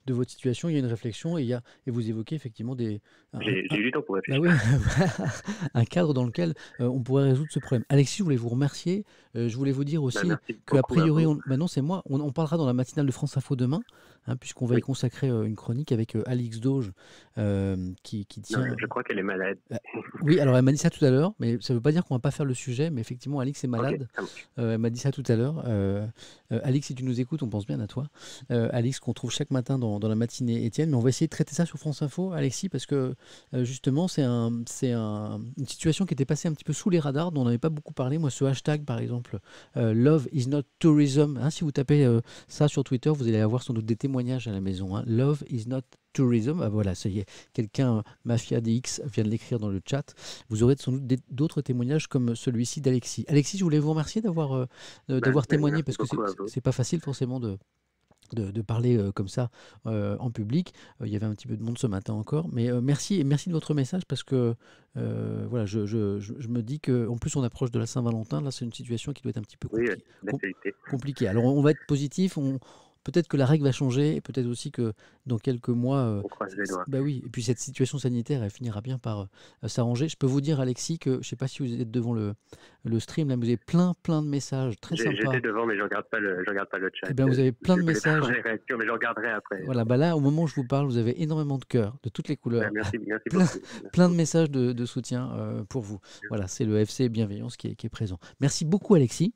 votre situation, il y a une réflexion et vous évoquez effectivement J'ai eu du temps pour bah réfléchir. oui, un cadre dans lequel on pourrait résoudre ce problème. Alexis, je voulais vous remercier. Je voulais vous dire aussi Merci qu'a beaucoup à priori, vous. bah non, c'est moi, on parlera dans la matinale de France Info demain, hein, puisqu'on va y Oui, consacrer une chronique avec Alix Dauge, qui non, tient. je crois qu'elle est malade. Oui, alors elle m'a dit ça tout à l'heure, mais ça ne veut pas dire qu'on va pas faire le sujet, mais effectivement, Alix est Ok, malade. ça marche. Elle m'a dit ça tout à l'heure. Alix, si tu nous écoutes, on pense bien à toi. Alix, qu'on trouve chaque matin dans la matinée Étienne, mais on va essayer de traiter ça sur France Info, Alexis, parce que justement, une situation qui était passée un petit peu sous les radars, dont on n'avait pas beaucoup parlé. Moi, ce hashtag, par exemple, Love is not tourism, hein, si vous tapez ça sur Twitter, vous allez avoir sans doute des témoignages à la maison, hein. Love is not tourism. Ah, voilà, ça y est, quelqu'un, Mafia DX, vient de l'écrire dans le chat. Vous aurez sans doute d'autres témoignages comme celui-ci d'Alexis. Alexis, je voulais vous remercier d'avoir témoigné, Merci parce que beaucoup à vous. c'est pas facile forcément de parler comme ça en public. Il y avait un petit peu de monde ce matin encore, mais merci, et merci de votre message, parce que voilà, je me dis qu'en plus on approche de la Saint-Valentin. Là, c'est une situation qui doit être un petit peu Oui, l'actualité. compliquée. Alors on va être positif, peut-être que la règle va changer, et peut-être aussi que dans quelques mois, On croise les doigts. bah oui, et puis cette situation sanitaire, elle finira bien par s'arranger. Je peux vous dire, Alexis, que je ne sais pas si vous êtes devant le stream, là, mais vous avez plein de messages très sympas. J'étais devant, mais je regarde pas le chat. Eh bien, vous avez plein de Je connais pas messages. les réactions, mais je regarderai après. Voilà, bah là, au moment où je vous parle, vous avez énormément de cœurs, de toutes les couleurs. Merci Plein, beaucoup. plein de messages de soutien pour vous. Voilà, c'est le FC Bienveillance qui est présent. Merci beaucoup, Alexis.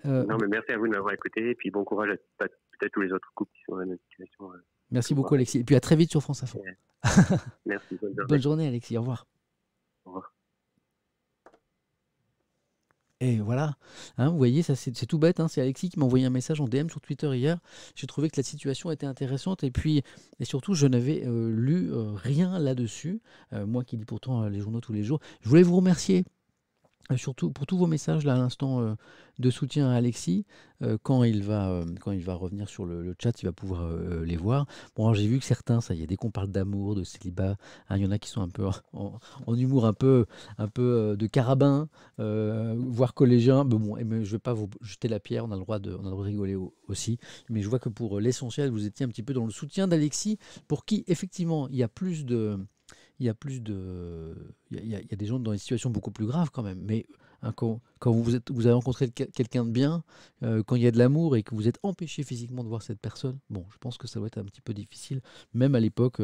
Non, mais merci à vous de m'avoir écouté, et puis bon courage à peut-être tous les autres couples qui sont dans la même situation. Merci beaucoup, Alexis. Et puis à très vite sur France Info. Merci, bonne journée. Bonne journée, Alexis. Au revoir. Au revoir. Et voilà, hein, vous voyez, ça c'est tout bête, hein, c'est Alexis qui m'a envoyé un message en DM sur Twitter hier. J'ai trouvé que la situation était intéressante et surtout je n'avais lu rien là-dessus. Moi qui lis pourtant les journaux tous les jours. Je voulais vous remercier. Surtout pour tous vos messages là à l'instant de soutien à Alexis, quand il va revenir sur le chat, il va pouvoir les voir. Bon, alors j'ai vu que certains, ça y est, dès qu'on parle d'amour, de célibat, hein, il y en a qui sont un peu en humour un peu de carabin, voire collégien. Mais bon, je ne vais pas vous jeter la pierre, on a le droit de rigoler aussi. Mais je vois que pour l'essentiel, vous étiez un petit peu dans le soutien d'Alexis, pour qui effectivement il y a il y a des gens dans des situations beaucoup plus graves quand même. Mais hein, quand vous avez rencontré quelqu'un de bien, quand il y a de l'amour et que vous êtes empêché physiquement de voir cette personne, bon, je pense que ça doit être un petit peu difficile, même à l'époque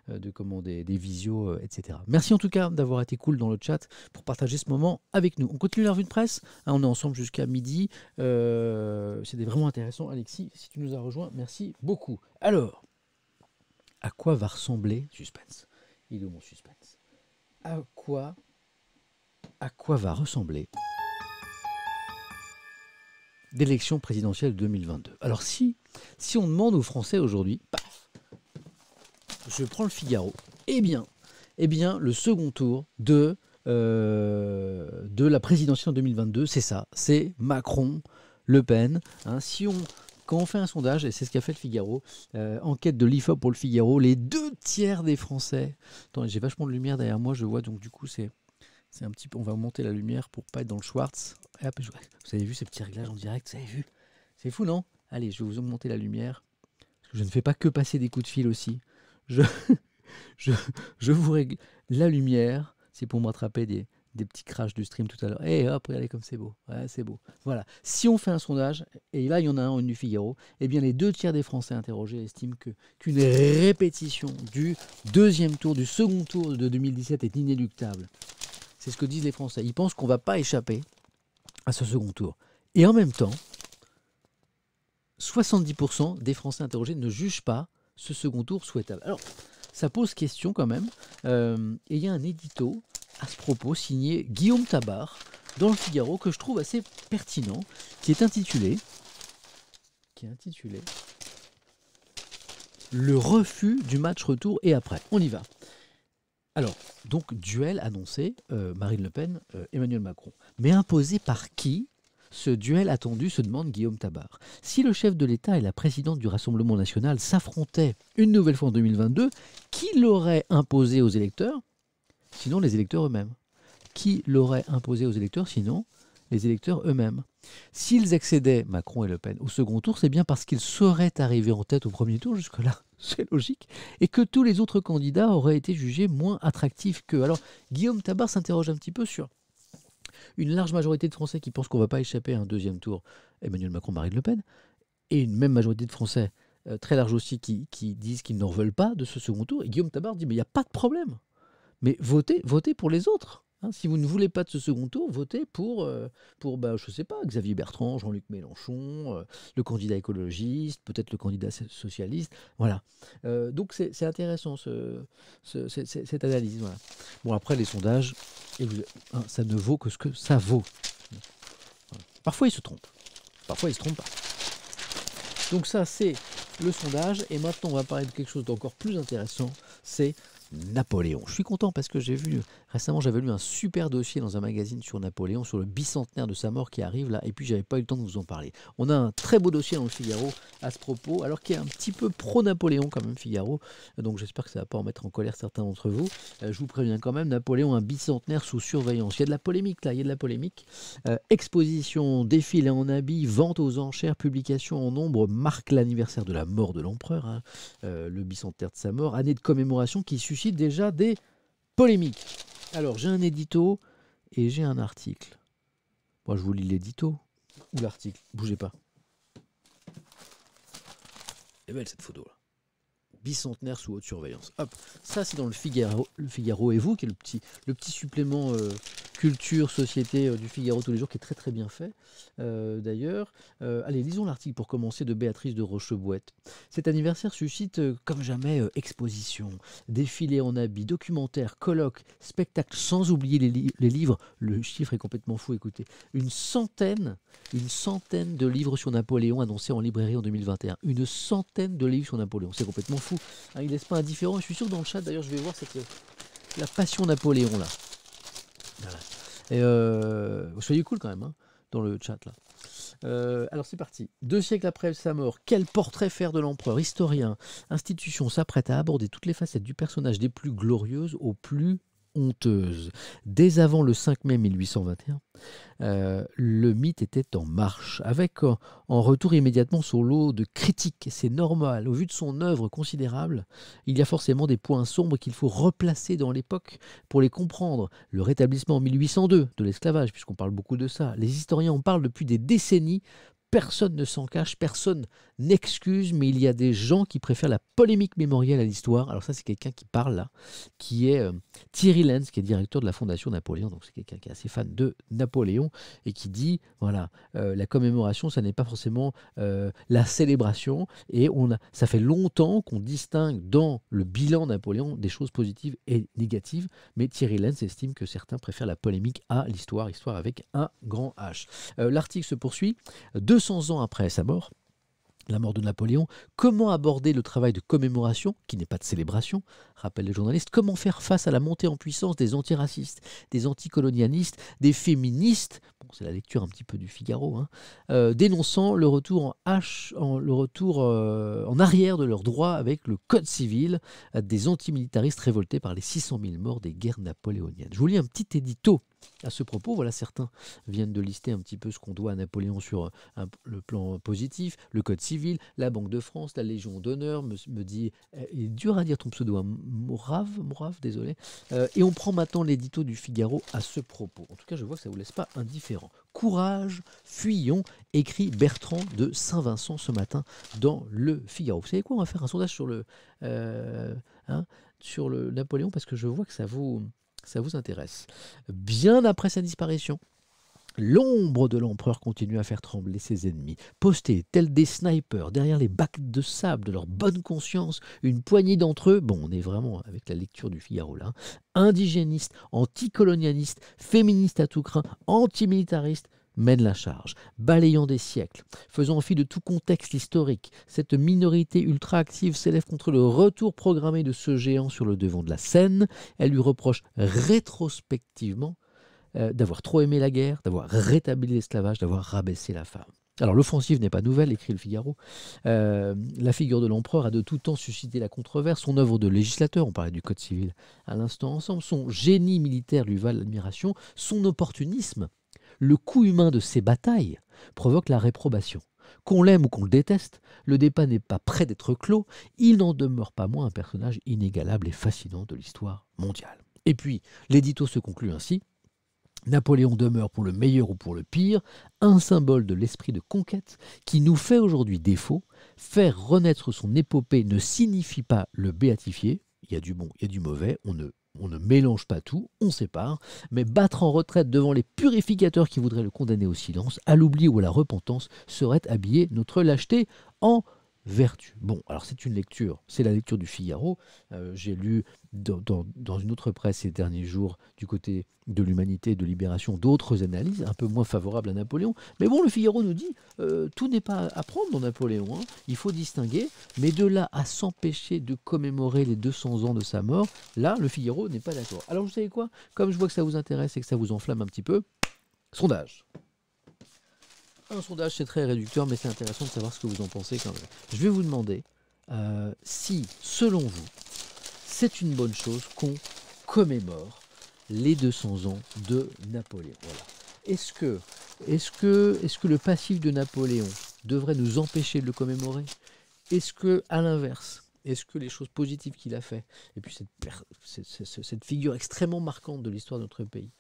des visios, etc. Merci en tout cas d'avoir été cool dans le chat pour partager ce moment avec nous. On continue la revue de presse, hein, on est ensemble jusqu'à midi. C'était vraiment intéressant. Alexis, si tu nous as rejoints, merci beaucoup. Alors, à quoi va ressembler suspense? Il est où mon suspense? À quoi va ressembler l'élection présidentielle 2022? Alors si on demande aux Français aujourd'hui, paf, je prends le Figaro, eh bien le second tour de la présidentielle en 2022, c'est ça, c'est Macron, Le Pen. Hein, quand on fait un sondage, et c'est ce qu'a fait le Figaro, enquête de l'IFOP pour le Figaro, les 2/3 des Français... Attends, j'ai vachement de lumière derrière moi, je vois, donc du coup, c'est un petit peu... On va monter la lumière pour pas être dans le Schwartz. Hop, vous avez vu ces petits réglages en direct? Vous avez vu? C'est fou, non? Allez, je vais vous augmenter la lumière. Parce que je ne fais pas que passer des coups de fil aussi. Je vous règle la lumière. C'est pour me rattraper des petits crashs du stream tout à l'heure. Et hop, regardez comme c'est beau. Ouais, c'est beau. Voilà. Si on fait un sondage, et là il y en a un du Figaro, eh bien les 2/3 des Français interrogés estiment qu'une répétition du second tour de 2017 est inéluctable. C'est ce que disent les Français. Ils pensent qu'on ne va pas échapper à ce second tour. Et en même temps, 70% des Français interrogés ne jugent pas ce second tour souhaitable. Alors, ça pose question quand même. Et il y a un édito à ce propos, signé Guillaume Tabar, dans le Figaro, que je trouve assez pertinent, qui est intitulé Le refus du match retour et après. On y va. Alors, donc, duel annoncé, Marine Le Pen, Emmanuel Macron. Mais imposé par qui? Ce duel attendu, se demande Guillaume Tabar. Si le chef de l'État et la présidente du Rassemblement national s'affrontaient une nouvelle fois en 2022, qui l'aurait imposé aux électeurs? Sinon les électeurs eux-mêmes. Qui l'aurait imposé aux électeurs? Sinon les électeurs eux-mêmes. S'ils accédaient, Macron et Le Pen, au second tour, c'est bien parce qu'ils seraient arrivés en tête au premier tour, jusque-là, c'est logique, et que tous les autres candidats auraient été jugés moins attractifs qu'eux. Alors, Guillaume Tabar s'interroge un petit peu sur une large majorité de Français qui pensent qu'on ne va pas échapper à un deuxième tour, Emmanuel Macron, Marine Le Pen, et une même majorité de Français, très large aussi, qui disent qu'ils n'en veulent pas de ce second tour. Et Guillaume Tabar dit, mais il n'y a pas de problème. Mais votez pour les autres. Hein. Si vous ne voulez pas de ce second tour, votez pour je sais pas, Xavier Bertrand, Jean-Luc Mélenchon, le candidat écologiste, peut-être le candidat socialiste. Voilà. Donc c'est intéressant cette analyse. Voilà. Bon, après, les sondages, ça ne vaut que ce que ça vaut. Voilà. Parfois, ils se trompent. Parfois, ils ne se trompent pas. Donc ça, c'est le sondage. Et maintenant, on va parler de quelque chose d'encore plus intéressant. C'est Napoléon. Je suis content parce que récemment, j'avais lu un super dossier dans un magazine sur Napoléon, sur le bicentenaire de sa mort qui arrive là, et puis j'avais pas eu le temps de vous en parler. On a un très beau dossier dans le Figaro à ce propos, alors qu'il est un petit peu pro-Napoléon quand même, Figaro, donc j'espère que ça va pas en mettre en colère certains d'entre vous. Je vous préviens quand même, Napoléon, un bicentenaire sous surveillance. Il y a de la polémique là, il y a de la polémique. Exposition, défilé en habit, vente aux enchères, publication en nombre marque l'anniversaire de la mort de l'empereur, hein, le bicentenaire de sa mort, année de commémoration qui suscite déjà des polémiques. Alors, j'ai un édito et j'ai un article. Moi, je vous lis l'édito ou l'article. Bougez pas. Elle est belle cette photo là. Bicentenaire sous haute surveillance. Hop, ça c'est dans le Figaro et vous, qui est le petit supplément culture, société du Figaro tous les jours, qui est très très bien fait d'ailleurs. Allez, lisons l'article pour commencer de Béatrice de Rochebouette. Cet anniversaire suscite comme jamais exposition, défilé en habits, documentaires, colloques, spectacles, sans oublier les livres. Le chiffre est complètement fou, écoutez. Une centaine de livres sur Napoléon annoncés en librairie en 2021. Une centaine de livres sur Napoléon, c'est complètement fou. Hein, il ne laisse pas indifférent. Je suis sûr que dans le chat, d'ailleurs, je vais voir la passion Napoléon là. Voilà. Et soyez cool quand même hein, dans le chat là. Alors c'est parti. 2 siècles après sa mort, quel portrait faire de l'empereur? Historien, institution s'apprête à aborder toutes les facettes du personnage, des plus glorieuses aux plus honteuses. Dès avant le 5 mai 1821, le mythe était en marche, avec en retour immédiatement son lot de critiques. C'est normal, au vu de son œuvre considérable, il y a forcément des points sombres qu'il faut replacer dans l'époque pour les comprendre. Le rétablissement en 1802 de l'esclavage, puisqu'on parle beaucoup de ça, les historiens en parlent depuis des décennies. Personne ne s'en cache, personne n'excuse, mais il y a des gens qui préfèrent la polémique mémorielle à l'histoire. Alors ça, c'est quelqu'un qui parle là, qui est Thierry Lenz, qui est directeur de la Fondation Napoléon. Donc c'est quelqu'un qui est assez fan de Napoléon et qui dit, voilà, la commémoration, ça n'est pas forcément la célébration. Et ça fait longtemps qu'on distingue dans le bilan Napoléon des choses positives et négatives. Mais Thierry Lenz estime que certains préfèrent la polémique à l'histoire, histoire avec un grand H. L'article se poursuit. 200 ans après sa mort, la mort de Napoléon, comment aborder le travail de commémoration, qui n'est pas de célébration, rappellent les journalistes, comment faire face à la montée en puissance des antiracistes, des anticolonialistes, des féministes, bon, c'est la lecture un petit peu du Figaro, hein, dénonçant le retour en arrière de leurs droits avec le Code civil, des antimilitaristes révoltés par les 600 000 morts des guerres napoléoniennes. Je vous lis un petit édito à ce propos. Voilà, certains viennent de lister un petit peu ce qu'on doit à Napoléon sur le plan positif, le Code civil, la Banque de France, la Légion d'honneur, me dit, il est dur à dire ton pseudo, hein, Morave, désolé. Et on prend maintenant l'édito du Figaro à ce propos. En tout cas, je vois que ça ne vous laisse pas indifférent. Courage, fuyons, écrit Bertrand de Saint-Vincent ce matin dans le Figaro. Vous savez quoi, on va faire un sondage sur le Napoléon, parce que je vois que ça vous intéresse. Bien après sa disparition, l'ombre de l'empereur continue à faire trembler ses ennemis. Postés tels des snipers derrière les bacs de sable de leur bonne conscience, une poignée d'entre eux, bon, on est vraiment avec la lecture du Figaro là, indigénistes, anticolonialistes, féministes à tout crin, antimilitaristes, mènent la charge, balayant des siècles, faisant fi de tout contexte historique. Cette minorité ultra-active s'élève contre le retour programmé de ce géant sur le devant de la scène. Elle lui reproche rétrospectivement d'avoir trop aimé la guerre, d'avoir rétabli l'esclavage, d'avoir rabaissé la femme. Alors l'offensive n'est pas nouvelle, écrit le Figaro. La figure de l'empereur a de tout temps suscité la controverse. Son œuvre de législateur, on parlait du Code civil à l'instant ensemble, son génie militaire lui valent l'admiration, son opportunisme, le coût humain de ses batailles provoque la réprobation. Qu'on l'aime ou qu'on le déteste, le débat n'est pas près d'être clos, il n'en demeure pas moins un personnage inégalable et fascinant de l'histoire mondiale. Et puis, l'édito se conclut ainsi. Napoléon demeure pour le meilleur ou pour le pire, un symbole de l'esprit de conquête qui nous fait aujourd'hui défaut. Faire renaître son épopée ne signifie pas le béatifier. Il y a du bon, il y a du mauvais, on ne mélange pas tout, on sépare, mais battre en retraite devant les purificateurs qui voudraient le condamner au silence, à l'oubli ou à la repentance, serait habiller notre lâcheté en vertu. Bon, alors c'est une lecture, c'est la lecture du Figaro. J'ai lu dans une autre presse ces derniers jours, du côté de l'Humanité et de Libération, d'autres analyses un peu moins favorables à Napoléon. Mais bon, le Figaro nous dit, tout n'est pas à prendre dans Napoléon, hein. Il faut distinguer, mais de là à s'empêcher de commémorer les 200 ans de sa mort, là, le Figaro n'est pas d'accord. Alors, vous savez quoi? Comme je vois que ça vous intéresse et que ça vous enflamme un petit peu, sondage. Un sondage, c'est très réducteur, mais c'est intéressant de savoir ce que vous en pensez quand même. Je vais vous demander si, selon vous, c'est une bonne chose qu'on commémore les 200 ans de Napoléon. Voilà. Est-ce que le passif de Napoléon devrait nous empêcher de le commémorer? Est-ce que, à l'inverse, est-ce que les choses positives qu'il a fait, et puis cette figure extrêmement marquante de l'histoire de notre pays,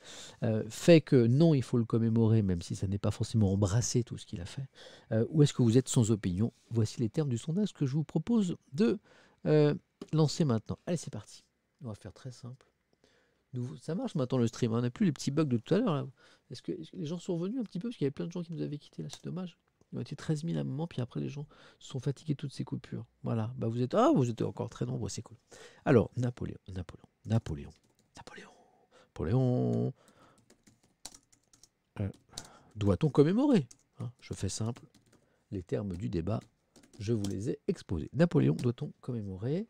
fait que non, il faut le commémorer, même si ça n'est pas forcément embrassé tout ce qu'il a fait, ou est-ce que vous êtes sans opinion? Voici les termes du sondage que je vous propose de lancer maintenant. Allez, c'est parti. On va faire très simple. Ça marche maintenant le stream, hein. On n'a plus les petits bugs de tout à l'heure. Là. Est-ce que les gens sont revenus un petit peu? Parce qu'il y avait plein de gens qui nous avaient quittés là, c'est dommage. Ils ont été 13 000 à un moment, puis après les gens se sont fatigués de toutes ces coupures. Voilà, bah vous êtes encore très nombreux, c'est cool. Alors, Napoléon. Doit-on commémorer, hein? Je fais simple, les termes du débat, je vous les ai exposés. Napoléon, doit-on commémorer?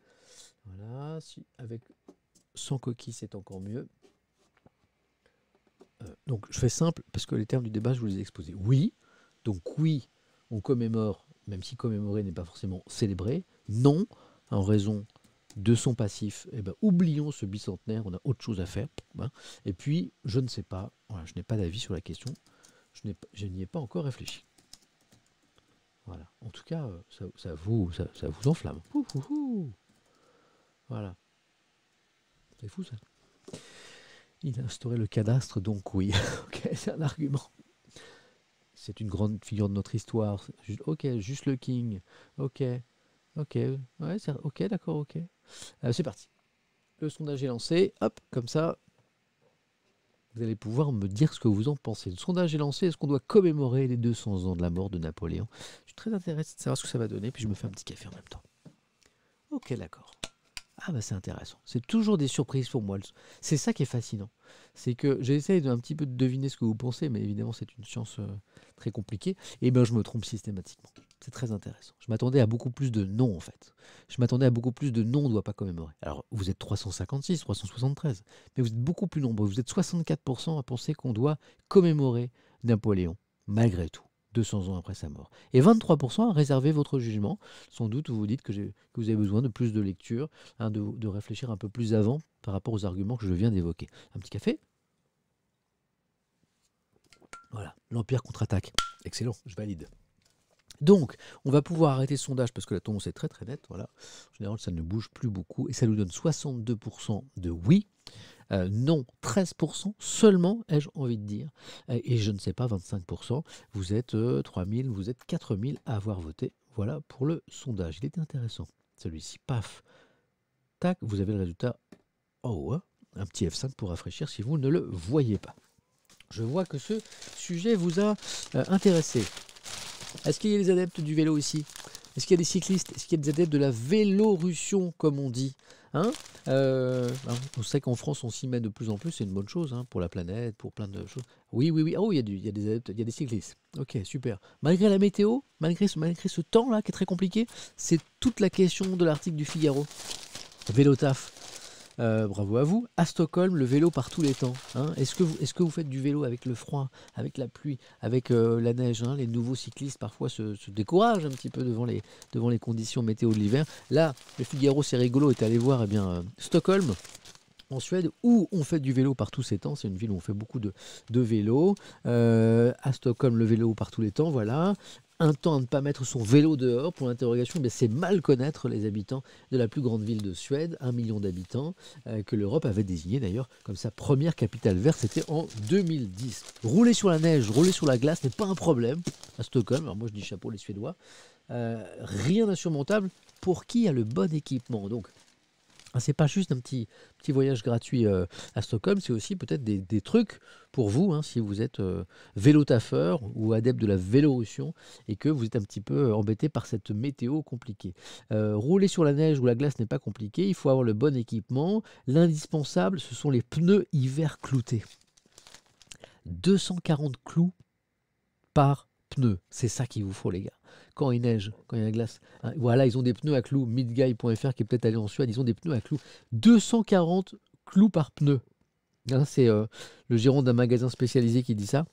Voilà, si avec sans coquille, c'est encore mieux. Donc, je fais simple, parce que les termes du débat, je vous les ai exposés. Oui. Donc oui, on commémore, même si commémorer n'est pas forcément célébrer. Non, en raison de son passif, eh ben, oublions ce bicentenaire, on a autre chose à faire. Hein. Et puis, je ne sais pas, voilà, je n'ai pas d'avis sur la question, je n'y ai pas encore réfléchi. Voilà, en tout cas, ça vous enflamme. Voilà. C'est fou ça. Il a instauré le cadastre, donc oui, ok, c'est un argument. C'est une grande figure de notre histoire. Ok, juste le King. Ok, ouais, ok, d'accord, ok. C'est parti. Le sondage est lancé. Hop, comme ça, vous allez pouvoir me dire ce que vous en pensez. Le sondage est lancé. Est-ce qu'on doit commémorer les 200 ans de la mort de Napoléon? Je suis très intéressé de savoir ce que ça va donner. Puis je me fais un petit café en même temps. Ok, d'accord. Ah bah c'est intéressant. C'est toujours des surprises pour moi. C'est ça qui est fascinant. C'est que j'essaye d'un petit peu de deviner ce que vous pensez, mais évidemment c'est une science très compliquée. Et bien je me trompe systématiquement. C'est très intéressant. Je m'attendais à beaucoup plus de non en fait. Je m'attendais à beaucoup plus de non, on ne doit pas commémorer. Alors vous êtes 356, 373, mais vous êtes beaucoup plus nombreux. Vous êtes 64% à penser qu'on doit commémorer Napoléon, malgré tout. 200 ans après sa mort. Et 23% à réserver votre jugement. Sans doute, vous vous dites que vous avez besoin de plus de lecture, hein, de réfléchir un peu plus avant par rapport aux arguments que je viens d'évoquer. Un petit café? Voilà, l'Empire contre-attaque. Excellent, je valide. Donc, on va pouvoir arrêter ce sondage parce que la tendance est très très nette. Voilà. En général, ça ne bouge plus beaucoup et ça nous donne 62% de oui. Non, 13% seulement, ai-je envie de dire. Et je ne sais pas, 25%. Vous êtes 3000, vous êtes 4000 à avoir voté. Voilà pour le sondage. Il était intéressant. Celui-ci, paf. Tac, vous avez le résultat. Oh, hein, un petit F5 pour rafraîchir si vous ne le voyez pas. Je vois que ce sujet vous a intéressé. Est-ce qu'il y a des adeptes du vélo ici? Est-ce qu'il y a des cyclistes? Est-ce qu'il y a des adeptes de la Vélorussion, comme on dit, hein? On sait qu'en France, on s'y met de plus en plus, c'est une bonne chose, hein, pour la planète, pour plein de choses. Oui. Oh, il y a des adeptes, il y a des cyclistes. Ok, super. Malgré la météo, malgré ce temps-là qui est très compliqué, c'est toute la question de l'article du Figaro. Vélo taf. Bravo à vous. À Stockholm, le vélo par tous les temps. Hein. Est-ce que vous faites du vélo avec le froid, avec la pluie, avec la neige, hein? Les nouveaux cyclistes parfois se découragent un petit peu devant les conditions météo de l'hiver. Là, le Figaro, c'est rigolo, est allé voir Stockholm, en Suède, où on fait du vélo par tous ces temps. C'est une ville où on fait beaucoup de vélo. À Stockholm, le vélo par tous les temps, voilà. Un temps à ne pas mettre son vélo dehors, pour l'interrogation, c'est mal connaître les habitants de la plus grande ville de Suède, 1 million d'habitants, que l'Europe avait désigné d'ailleurs comme sa première capitale verte, c'était en 2010. Rouler sur la neige, rouler sur la glace n'est pas un problème à Stockholm. Alors moi je dis chapeau les Suédois. Rien d'insurmontable pour qui a le bon équipement. Donc C'est pas juste un petit voyage gratuit à Stockholm, c'est aussi peut-être des trucs pour vous, hein, si vous êtes vélo-taffeur ou adepte de la Vélorussion et que vous êtes un petit peu embêté par cette météo compliquée. Rouler sur la neige ou la glace n'est pas compliqué, il faut avoir le bon équipement. L'indispensable, ce sont les pneus hiver cloutés. 240 clous par pneu, c'est ça qu'il vous faut les gars. Quand il neige, quand il y a la glace. Hein, voilà, ils ont des pneus à clous. Midguy.fr qui est peut-être allé en Suède, ils ont des pneus à clous. 240 clous par pneu. Hein, c'est le gérant d'un magasin spécialisé qui dit ça.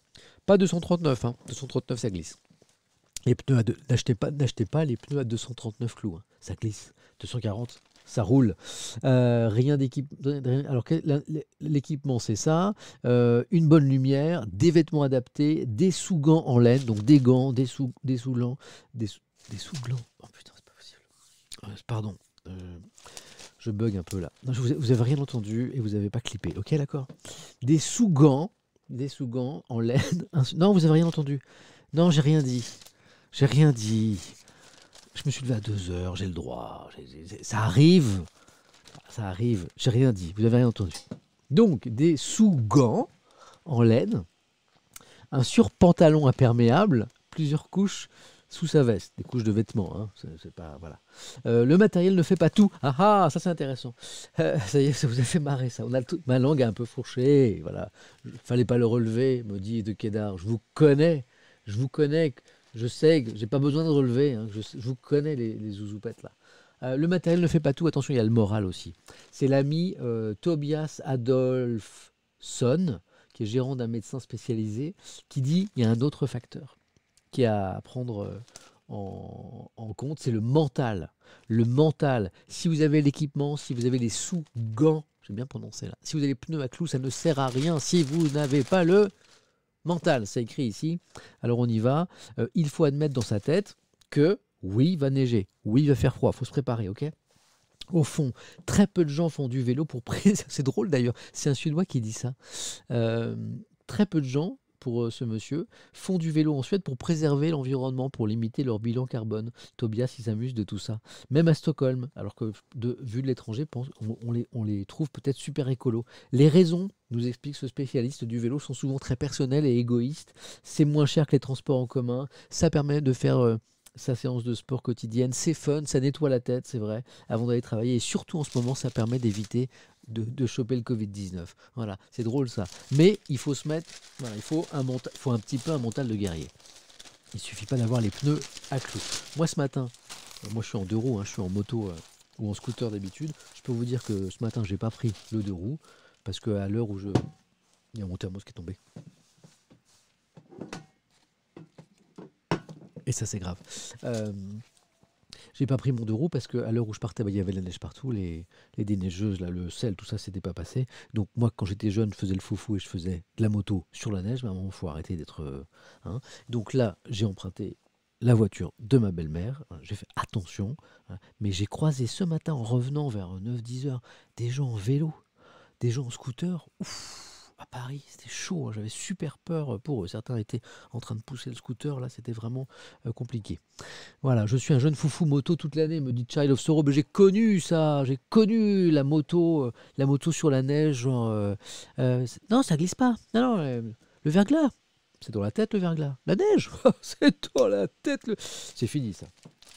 Pas 239, hein. 239 ça glisse. Les pneus n'achetez pas les pneus à 239 clous. Hein. Ça glisse. 240, ça roule. Rien d'équipement. Alors l'équipement c'est ça. Une bonne lumière, des vêtements adaptés, des sous-gants en laine, donc des gants, des sous-glants, des sous-glants. Oh putain, c'est pas possible. Pardon. Je bug un peu là. Non, vous avez rien entendu et vous n'avez pas clippé. Ok, d'accord. Des sous-gants en laine. Non, vous avez rien entendu. Non, j'ai rien dit. J'ai rien dit. Je me suis levé à 2h, j'ai le droit. Ça arrive. Ça arrive. J'ai rien dit. Vous avez rien entendu. Donc, des sous-gants en laine, un surpantalon imperméable, plusieurs couches sous sa veste, des couches de vêtements. Hein. C'est pas, voilà. Le matériel ne fait pas tout. Ah ah, ça c'est intéressant. Ça y est, ça vous a fait marrer ça. Ma langue est un peu fourchée. Voilà. Fallait pas le relever, me dit de Kédar. Je vous connais. Je sais que j'ai pas besoin de relever. Hein. Je vous connais les zouzoupettes là. Le matériel ne fait pas tout. Attention, il y a le moral aussi. C'est l'ami Tobias Adolfsson, qui est gérant d'un médecin spécialisé, qui dit il y a un autre facteur qui est à prendre en compte, c'est le mental. Le mental. Si vous avez l'équipement, si vous avez les sous-gants, j'ai bien prononcé là, si vous avez les pneus à clous, ça ne sert à rien si vous n'avez pas le mental. C'est écrit ici. Alors on y va. Il faut admettre dans sa tête que oui, il va neiger, oui, il va faire froid, il faut se préparer, ok ? Au fond, très peu de gens font du vélo pour préserver. C'est drôle d'ailleurs, c'est un Suédois qui dit ça. Très peu de gens, pour ce monsieur, font du vélo en Suède pour préserver l'environnement, pour limiter leur bilan carbone. Tobias, il s'amuse de tout ça. Même à Stockholm, alors que vu de l'étranger, on les trouve peut-être super écolos. Les raisons, nous explique ce spécialiste du vélo, sont souvent très personnelles et égoïstes. C'est moins cher que les transports en commun. Ça permet de faire sa séance de sport quotidienne. C'est fun, ça nettoie la tête, c'est vrai, avant d'aller travailler. Et surtout, en ce moment, ça permet d'éviter de choper le Covid-19. Voilà, c'est drôle ça. Mais il faut se mettre, voilà, il faut un petit peu un mental de guerrier. Il suffit pas d'avoir les pneus à clous. Moi ce matin, moi je suis en 2 roues, hein, je suis en moto ou en scooter d'habitude. Je peux vous dire que ce matin j'ai pas pris le 2 roues parce qu'à l'heure où il y a mon thermos qui est tombé. Et ça c'est grave. J'ai pas pris mon 2 roues parce qu'à l'heure où je partais, il y avait de la neige partout, les déneigeuses, là, le sel, tout ça, c'était pas passé. Donc moi, quand j'étais jeune, je faisais le foufou et je faisais de la moto sur la neige, mais à un moment, il faut arrêter d'être... hein. Donc là, j'ai emprunté la voiture de ma belle-mère, j'ai fait attention, hein, mais j'ai croisé ce matin, en revenant vers 9-10 heures, des gens en vélo, des gens en scooter, ouf, à Paris, c'était chaud, hein, j'avais super peur pour eux. Certains étaient en train de pousser le scooter, là, c'était vraiment compliqué. Voilà, je suis un jeune foufou moto toute l'année, me dit Child of Sorrow. Mais j'ai connu ça, j'ai connu la moto sur la neige. Genre, non, ça glisse pas. Non, le verglas, c'est dans la tête le verglas. La neige, c'est dans la tête. C'est fini ça.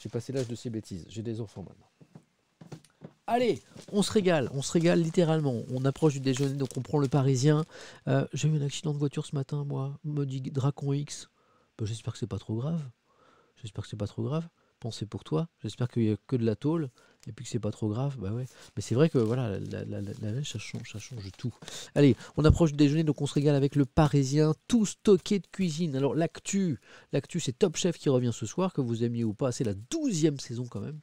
J'ai passé l'âge de ces bêtises. J'ai des enfants maintenant. Allez, on se régale littéralement. On approche du déjeuner, donc on prend le Parisien. J'ai eu un accident de voiture ce matin, moi, me dit Dracon X. Ben, j'espère que c'est pas trop grave. Pensez pour toi. J'espère qu'il n'y a que de la tôle et puis que c'est pas trop grave. Bah ouais. Mais c'est vrai que voilà, la neige, ça change tout. Allez, on approche du déjeuner, donc on se régale avec le Parisien, tout stocké de cuisine. Alors l'actu, c'est Top Chef qui revient ce soir, que vous aimiez ou pas. C'est la 12e saison quand même.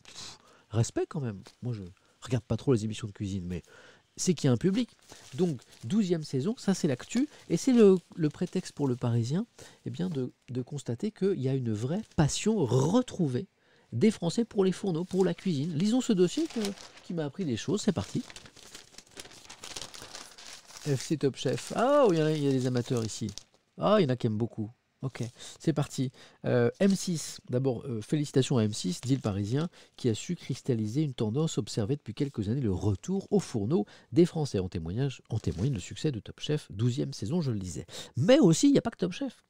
Respect quand même. Moi, je regarde pas trop les émissions de cuisine, mais c'est qu'il y a un public. Donc, 12e saison, ça c'est l'actu, et c'est le prétexte pour le Parisien bien de constater qu'il y a une vraie passion retrouvée des Français pour les fourneaux, pour la cuisine. Lisons ce dossier qui m'a appris des choses, c'est parti. FC Top Chef. Ah, il y a des amateurs ici. Ah, il y en a qui aiment beaucoup. Ok, c'est parti. M6, d'abord, félicitations à M6, dit le Parisien, qui a su cristalliser une tendance observée depuis quelques années, le retour au fourneau des Français. En témoigne le succès de Top Chef, 12e saison, je le disais. Mais aussi, il n'y a pas que Top Chef,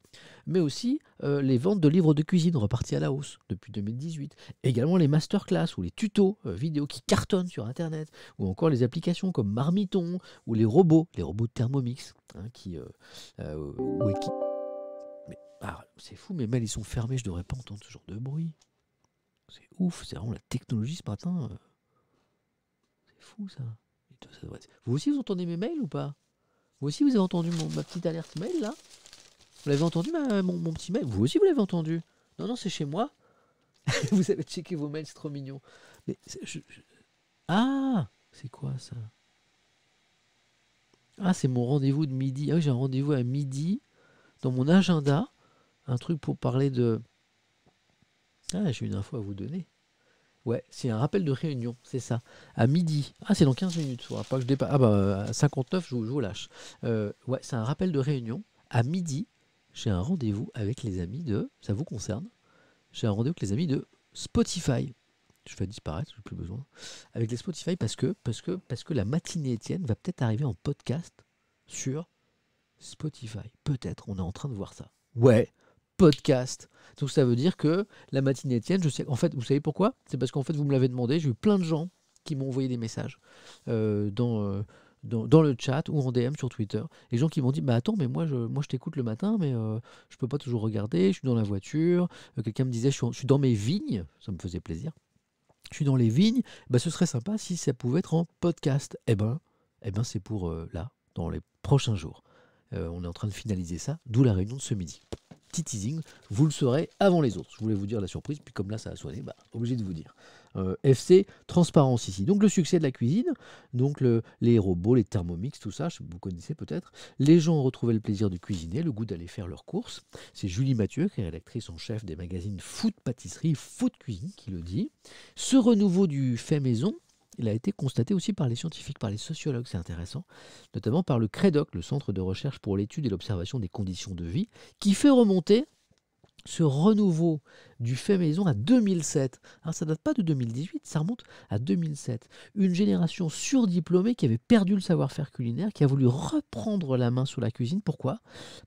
mais aussi les ventes de livres de cuisine reparties à la hausse depuis 2018. Également les masterclass ou les tutos vidéo qui cartonnent sur Internet, ou encore les applications comme Marmiton ou les robots de Thermomix, hein, mais c'est fou, mes mails ils sont fermés, je devrais pas entendre ce genre de bruit. C'est ouf, c'est vraiment la technologie ce matin. C'est fou ça. Vous aussi vous entendez mes mails ou pas? Vous aussi vous avez entendu ma petite alerte mail là? Vous l'avez entendu mon petit mail? Vous aussi vous l'avez entendu? Non, non, c'est chez moi. Vous avez checké vos mails, c'est trop mignon. Mais ah, c'est quoi ça? Ah, c'est mon rendez-vous de midi. Ah oui, j'ai un rendez-vous à midi dans mon agenda. Un truc pour parler de... Ah, j'ai une info à vous donner. Ouais, c'est un rappel de réunion, c'est ça. À midi. Ah, c'est dans 15 minutes. Faudra pas que je dépasse. Ah bah, à 59, je vous lâche. Ouais, c'est un rappel de réunion. À midi, j'ai un rendez-vous avec les amis de... Ça vous concerne? J'ai un rendez-vous avec les amis de Spotify. Je fais disparaître, je n'ai plus besoin. Avec les Spotify parce que la matinée Étienne va peut-être arriver en podcast sur Spotify. Peut-être, on est en train de voir ça. Ouais, podcast. Donc ça veut dire que la matinée Étienne, je sais. En fait, vous savez pourquoi? C'est parce qu'en fait, vous me l'avez demandé. J'ai eu plein de gens qui m'ont envoyé des messages dans le chat ou en DM sur Twitter. Les gens qui m'ont dit bah attends, mais moi je t'écoute le matin, mais je peux pas toujours regarder. Je suis dans la voiture. Quelqu'un me disait je suis dans mes vignes. Ça me faisait plaisir. Je suis dans les vignes. Bah, ce serait sympa si ça pouvait être en podcast. Eh ben c'est pour là, dans les prochains jours. On est en train de finaliser ça, d'où la réunion de ce midi. Petit teasing, vous le saurez avant les autres. Je voulais vous dire la surprise, puis comme là ça a sonné, bah, obligé de vous dire. FC, transparence ici. Donc le succès de la cuisine, donc les robots, les Thermomix, tout ça, vous connaissez peut-être. Les gens ont retrouvé le plaisir de cuisiner, le goût d'aller faire leurs courses. C'est Julie Mathieu, qui est rédactrice en chef des magazines Food Pâtisserie, Food Cuisine, qui le dit. Ce renouveau du fait maison, il a été constaté aussi par les scientifiques, par les sociologues, c'est intéressant, notamment par le CREDOC, le Centre de recherche pour l'étude et l'observation des conditions de vie, qui fait remonter ce renouveau du fait maison à 2007. Alors, ça date pas de 2018, ça remonte à 2007. Une génération surdiplômée qui avait perdu le savoir-faire culinaire, qui a voulu reprendre la main sur la cuisine. Pourquoi?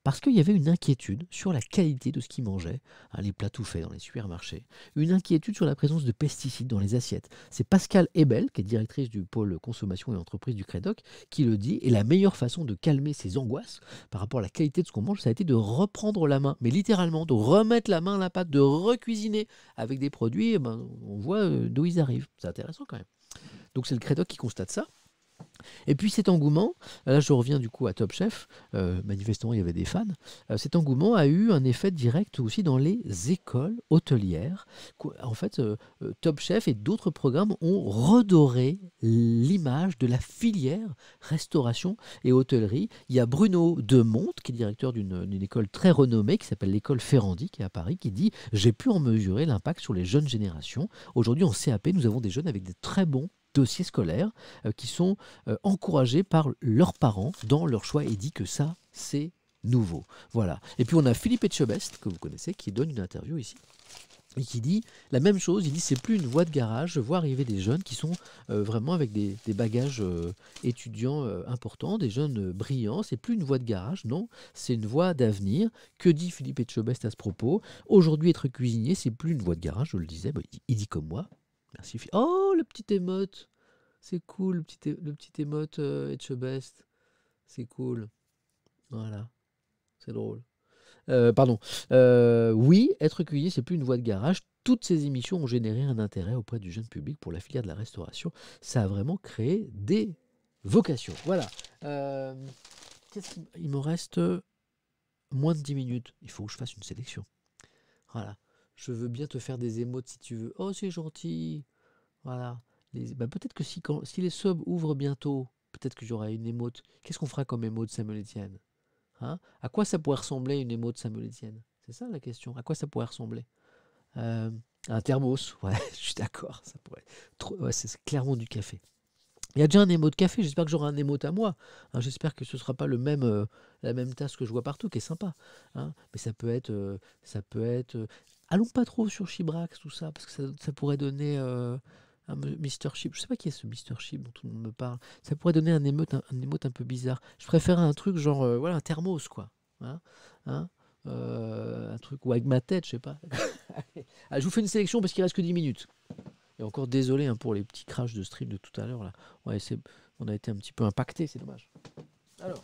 Parce qu'il y avait une inquiétude sur la qualité de ce qu'ils mangeaient, hein, les plats tout faits dans les supermarchés. Une inquiétude sur la présence de pesticides dans les assiettes. C'est Pascal Ebel, qui est directrice du pôle consommation et entreprise du CREDOC, qui le dit. Et la meilleure façon de calmer ces angoisses par rapport à la qualité de ce qu'on mange, ça a été de reprendre la main, mais littéralement, de remettre la main à la pâte, de recuisiner avec des produits, eh ben, on voit d'où ils arrivent. C'est intéressant quand même. Donc c'est le CREDOC qui constate ça. Et puis cet engouement, là je reviens du coup à Top Chef, manifestement il y avait des fans, cet engouement a eu un effet direct aussi dans les écoles hôtelières. En fait, Top Chef et d'autres programmes ont redoré l'image de la filière restauration et hôtellerie. Il y a Bruno Demonte, qui est directeur d'une école très renommée, qui s'appelle l'école Ferrandi, qui est à Paris, qui dit « J'ai pu en mesurer l'impact sur les jeunes générations. Aujourd'hui en CAP, nous avons des jeunes avec des très bons dossiers scolaires qui sont encouragés par leurs parents dans leur choix et dit que ça, c'est nouveau. Voilà. Et puis on a Philippe Etchebest, que vous connaissez, qui donne une interview ici et qui dit la même chose. Il dit c'est plus une voie de garage. Je vois arriver des jeunes qui sont vraiment avec des bagages étudiants importants, des jeunes brillants. C'est plus une voie de garage, non, c'est une voie d'avenir. Que dit Philippe Etchebest à ce propos? Aujourd'hui, être cuisinier, c'est plus une voie de garage, je le disais. Bah, il dit comme moi. Merci. Oh, le petit émote. C'est cool, le petit émote Etchebest. C'est cool. Voilà. C'est drôle. Pardon. Oui, être cuisinier, c'est plus une voie de garage. Toutes ces émissions ont généré un intérêt auprès du jeune public pour la filière de la restauration. Ça a vraiment créé des vocations. Voilà. Il me reste moins de 10 minutes. Il faut que je fasse une sélection. Voilà. Je veux bien te faire des émotes si tu veux. Oh, c'est gentil. Voilà. Peut-être que si les subs ouvrent bientôt, peut-être que j'aurai une émote. Qu'est-ce qu'on fera comme émote Samuel Etienne? Hein? À quoi ça pourrait ressembler une émote Samuel Etienne? C'est ça la question. À quoi ça pourrait ressembler? Un thermos. Ouais, je suis d'accord. Ça pourrait. Ouais, c'est clairement du café. Il y a déjà un émote café, j'espère que j'aurai un émote à moi. Hein, j'espère que ce ne sera pas la même tasse que je vois partout, qui est sympa. Hein. Mais ça peut être... allons pas trop sur Chibrax, tout ça, parce que ça pourrait donner un Mr. Chip. Je sais pas qui est ce Mr. Chip dont tout le monde me parle. Ça pourrait donner un émote un peu bizarre. Je préfère un truc genre, voilà, un thermos, quoi. Hein, hein, un truc, ou avec ma tête, je sais pas. Ah, je vous fais une sélection parce qu'il reste que 10 minutes. Et encore désolé pour les petits crashs de stream de tout à l'heure. Là. Ouais, on a été un petit peu impacté, c'est dommage. Alors.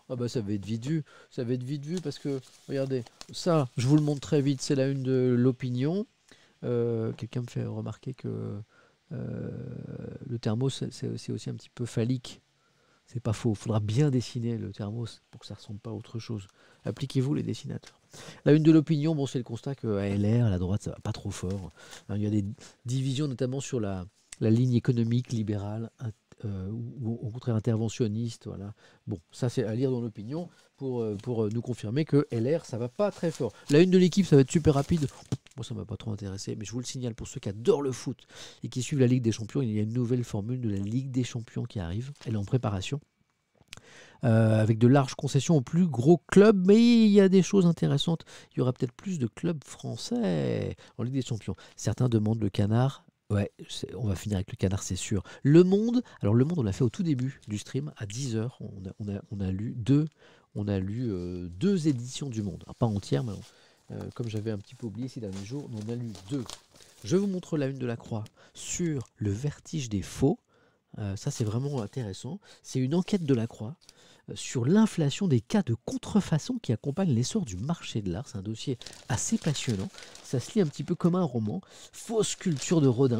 Ah bah ça va être vite vu. Ça va être vite vu parce que, regardez, ça, je vous le montre très vite, c'est la une de l'opinion. Quelqu'un me fait remarquer que le thermos, c'est aussi un petit peu phallique. C'est pas faux. Il faudra bien dessiner le thermos pour que ça ne ressemble pas à autre chose. Appliquez-vous les dessinateurs. La une de l'opinion, bon, c'est le constat que à LR, à la droite, ça va pas trop fort. Hein, il y a des divisions notamment sur la ligne économique libérale ou au contraire interventionniste. Voilà. Bon, ça c'est à lire dans l'opinion pour nous confirmer que LR, ça va pas très fort. La une de l'équipe, ça va être super rapide. Moi, ça ne m'a pas trop intéressé, mais je vous le signale pour ceux qui adorent le foot et qui suivent la Ligue des Champions, il y a une nouvelle formule de la Ligue des Champions qui arrive. Elle est en préparation. Avec de larges concessions aux plus gros clubs, mais il y a des choses intéressantes. Il y aura peut-être plus de clubs français en Ligue des Champions. Certains demandent le Canard. Ouais, on va finir avec le Canard, c'est sûr. Le Monde, alors Le Monde, on l'a fait au tout début du stream, à 10h. On a lu deux éditions du Monde. Alors, pas entières, mais comme j'avais un petit peu oublié ces derniers jours, on en a lu 2. Je vous montre la une de la Croix sur le vertige des faux. Ça, c'est vraiment intéressant. C'est une enquête de la Croix sur l'inflation des cas de contrefaçon qui accompagnent l'essor du marché de l'art. C'est un dossier assez passionnant. Ça se lit un petit peu comme un roman. Fausse sculpture de Rodin,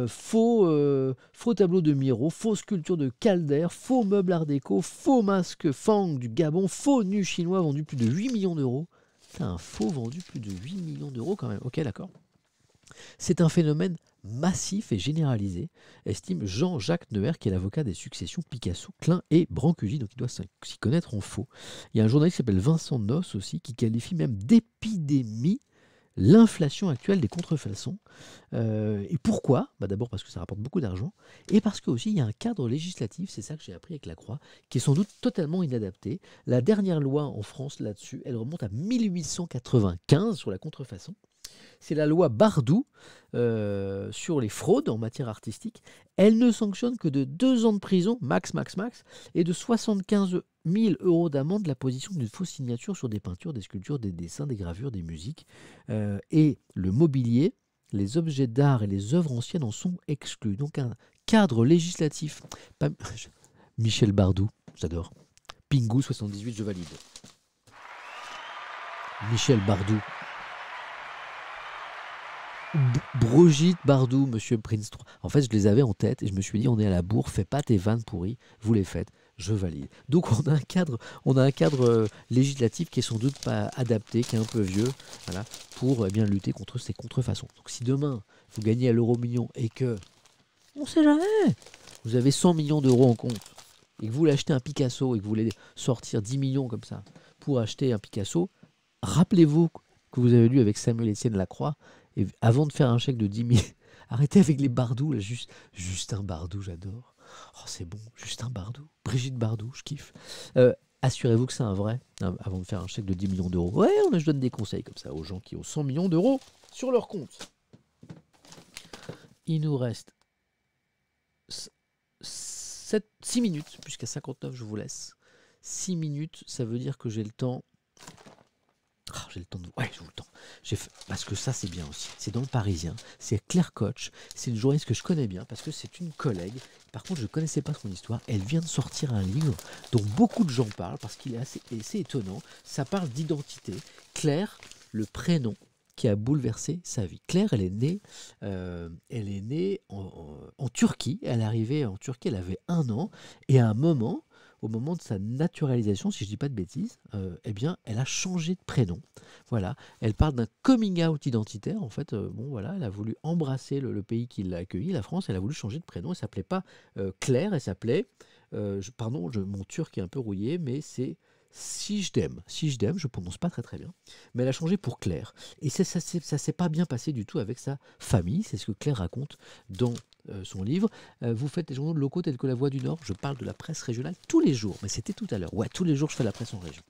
faux tableau de Miro, fausse sculpture de Calder, faux meubles art déco, faux masque Fang du Gabon, faux nu chinois vendu plus de 8 millions d'euros. C'est un faux vendu plus de 8 millions d'euros quand même. Ok, d'accord. C'est un phénomène massif et généralisé, estime Jean-Jacques Neuer, qui est l'avocat des successions Picasso, Klein et Brancusi, donc il doit s'y connaître en faux. Il y a un journaliste qui s'appelle Vincent Noss aussi, qui qualifie même d'épidémie l'inflation actuelle des contrefaçons. Et pourquoi D'abord parce que ça rapporte beaucoup d'argent, et parce qu'aussi il y a un cadre législatif, c'est ça que j'ai appris avec la Croix, qui est sans doute totalement inadapté. La dernière loi en France là-dessus, elle remonte à 1895 sur la contrefaçon. C'est la loi Bardoux sur les fraudes en matière artistique. Elle ne sanctionne que de 2 ans de prison, max, et de 75 000 euros d'amende la position d'une fausse signature sur des peintures, des sculptures, des dessins, des gravures, des musiques. Et le mobilier, les objets d'art et les œuvres anciennes en sont exclus. Donc un cadre législatif. Michel Bardoux, j'adore. Pingu 78, je valide. Michel Bardoux. Brigitte Bardot, Monsieur Prince 3. En fait, je les avais en tête et je me suis dit, on est à la bourre, fais pas tes vannes pourries, vous les faites, je valide. Donc on a un cadre législatif qui est sans doute pas adapté, qui est un peu vieux, voilà, pour bien lutter contre ces contrefaçons. Donc si demain vous gagnez à l'euro million et que, on sait jamais, vous avez 100 millions d'euros en compte et que vous voulez acheter un Picasso et que vous voulez sortir 10 millions comme ça pour acheter un Picasso, rappelez-vous que vous avez lu avec Samuel Etienne Lacroix. Et avant de faire un chèque de 10 000, arrêtez avec les Bardou, là, Justin Bardou, j'adore. Oh, c'est bon, Justin Bardou, Brigitte Bardou, je kiffe. Assurez-vous que c'est un vrai, avant de faire un chèque de 10 millions d'euros. Ouais, je donne des conseils comme ça aux gens qui ont 100 millions d'euros sur leur compte. Il nous reste 6 minutes, puisqu'à 59, je vous laisse. 6 minutes, ça veut dire que j'ai le temps. J'ai le temps de... Ouais, j'ai le temps. Parce que ça, c'est bien aussi. C'est dans le Parisien. C'est Claire Koch. C'est une journaliste que je connais bien parce que c'est une collègue. Par contre, je ne connaissais pas son histoire. Elle vient de sortir un livre dont beaucoup de gens parlent parce qu'il est assez étonnant. Ça parle d'identité. Claire, le prénom qui a bouleversé sa vie. Claire, elle est née en Turquie. Elle est arrivée en Turquie, elle avait 1 an. Et à un moment... Au moment de sa naturalisation, si je ne dis pas de bêtises, eh bien, elle a changé de prénom. Voilà, elle parle d'un coming out identitaire. En fait, elle a voulu embrasser le pays qui l'a accueilli, la France. Elle a voulu changer de prénom. Elle s'appelait pas Claire, elle s'appelait, mon turc est un peu rouillé, mais c'est Si je t'aime, je prononce pas très très bien, mais elle a changé pour Claire. Et ça s'est pas bien passé du tout avec sa famille, c'est ce que Claire raconte dans son livre. Vous faites des journaux locaux tels que La Voix du Nord, je parle de la presse régionale tous les jours, mais c'était tout à l'heure. Ouais, tous les jours je fais la presse en région.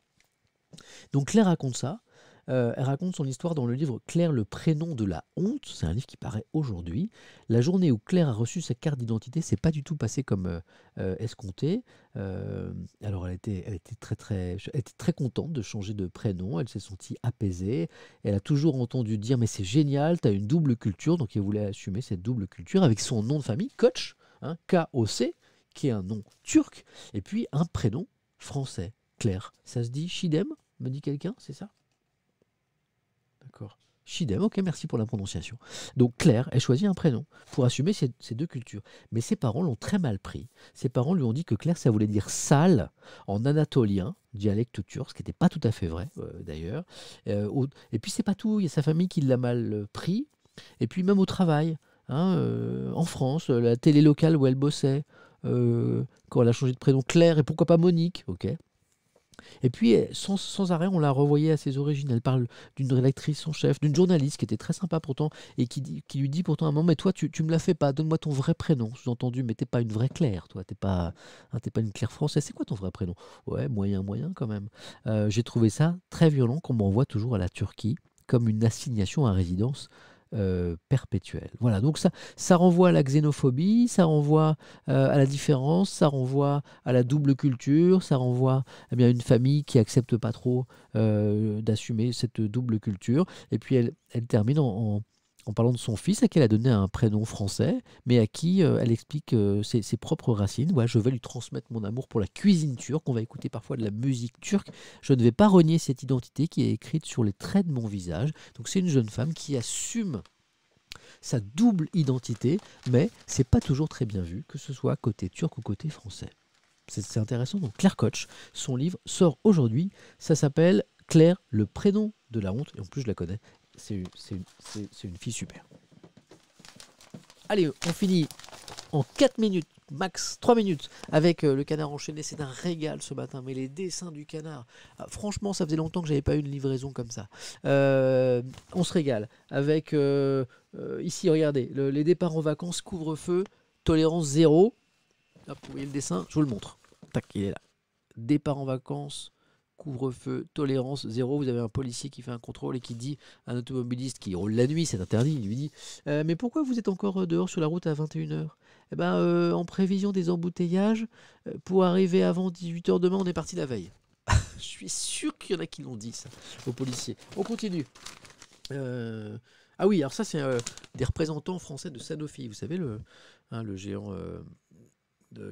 Donc Claire raconte ça. Elle raconte son histoire dans le livre Claire, le prénom de la honte. C'est un livre qui paraît aujourd'hui. La journée où Claire a reçu sa carte d'identité, c'est pas du tout passé comme escompté. Alors elle était elle était très contente de changer de prénom. Elle s'est sentie apaisée. Elle a toujours entendu dire mais c'est génial, tu as une double culture. Donc elle voulait assumer cette double culture avec son nom de famille, Koç, hein, K-O-C, qui est un nom turc, et puis un prénom français, Claire. Ça se dit Chidem, me dit quelqu'un, c'est ça? D'accord. Chidem, ok, merci pour la prononciation. Donc Claire, elle choisit un prénom pour assumer ces deux cultures. Mais ses parents l'ont très mal pris. Ses parents lui ont dit que Claire, ça voulait dire sale en anatolien, dialecte turc, ce qui n'était pas tout à fait vrai d'ailleurs. Et puis c'est pas tout, il y a sa famille qui l'a mal pris. Et puis même au travail, hein, en France, la télé locale où elle bossait, quand elle a changé de prénom Claire, et pourquoi pas Monique, ok. Et puis, sans arrêt, on l'a revoyée à ses origines. Elle parle d'une rédactrice en chef, d'une journaliste qui était très sympa pourtant, et qui lui dit pourtant à un moment, mais toi, tu me la fais pas, donne-moi ton vrai prénom. Sous-entendu, mais t'es pas une vraie Claire, toi, t'es pas une Claire française. C'est quoi ton vrai prénom? Ouais, moyen quand même. J'ai trouvé ça très violent qu'on m'envoie toujours à la Turquie comme une assignation à résidence perpétuelle. Voilà, donc ça renvoie à la xénophobie, ça renvoie à la différence, ça renvoie à la double culture, ça renvoie eh bien, à une famille qui accepte pas trop d'assumer cette double culture. Et puis elle termine en parlant de son fils, à qui elle a donné un prénom français, mais à qui elle explique ses propres racines. Ouais, je vais lui transmettre mon amour pour la cuisine turque, on va écouter parfois de la musique turque. Je ne vais pas renier cette identité qui est écrite sur les traits de mon visage. Donc c'est une jeune femme qui assume sa double identité, mais c'est pas toujours très bien vu, que ce soit côté turc ou côté français. C'est intéressant. Donc Claire Koç, son livre sort aujourd'hui. Ça s'appelle Claire, le prénom de la honte. Et en plus, je la connais. C'est une fille super. Allez, on finit en 4 minutes, max 3 minutes, avec le Canard enchaîné. C'est un régal ce matin, mais les dessins du Canard, franchement, ça faisait longtemps que j'avais pas eu une livraison comme ça. On se régale avec, ici, regardez, les départs en vacances, couvre-feu, tolérance zéro. Hop, vous voyez le dessin, je vous le montre. Tac, il est là. Départ en vacances, couvre-feu, tolérance zéro. Vous avez un policier qui fait un contrôle et qui dit à un automobiliste qui roule la nuit, c'est interdit, il lui dit mais pourquoi vous êtes encore dehors sur la route à 21h? Eh ben, en prévision des embouteillages, pour arriver avant 18h demain, on est parti la veille. Je suis sûr qu'il y en a qui l'ont dit ça aux policiers. On continue. Ah oui, alors ça c'est des représentants français de Sanofi. Vous savez, le géant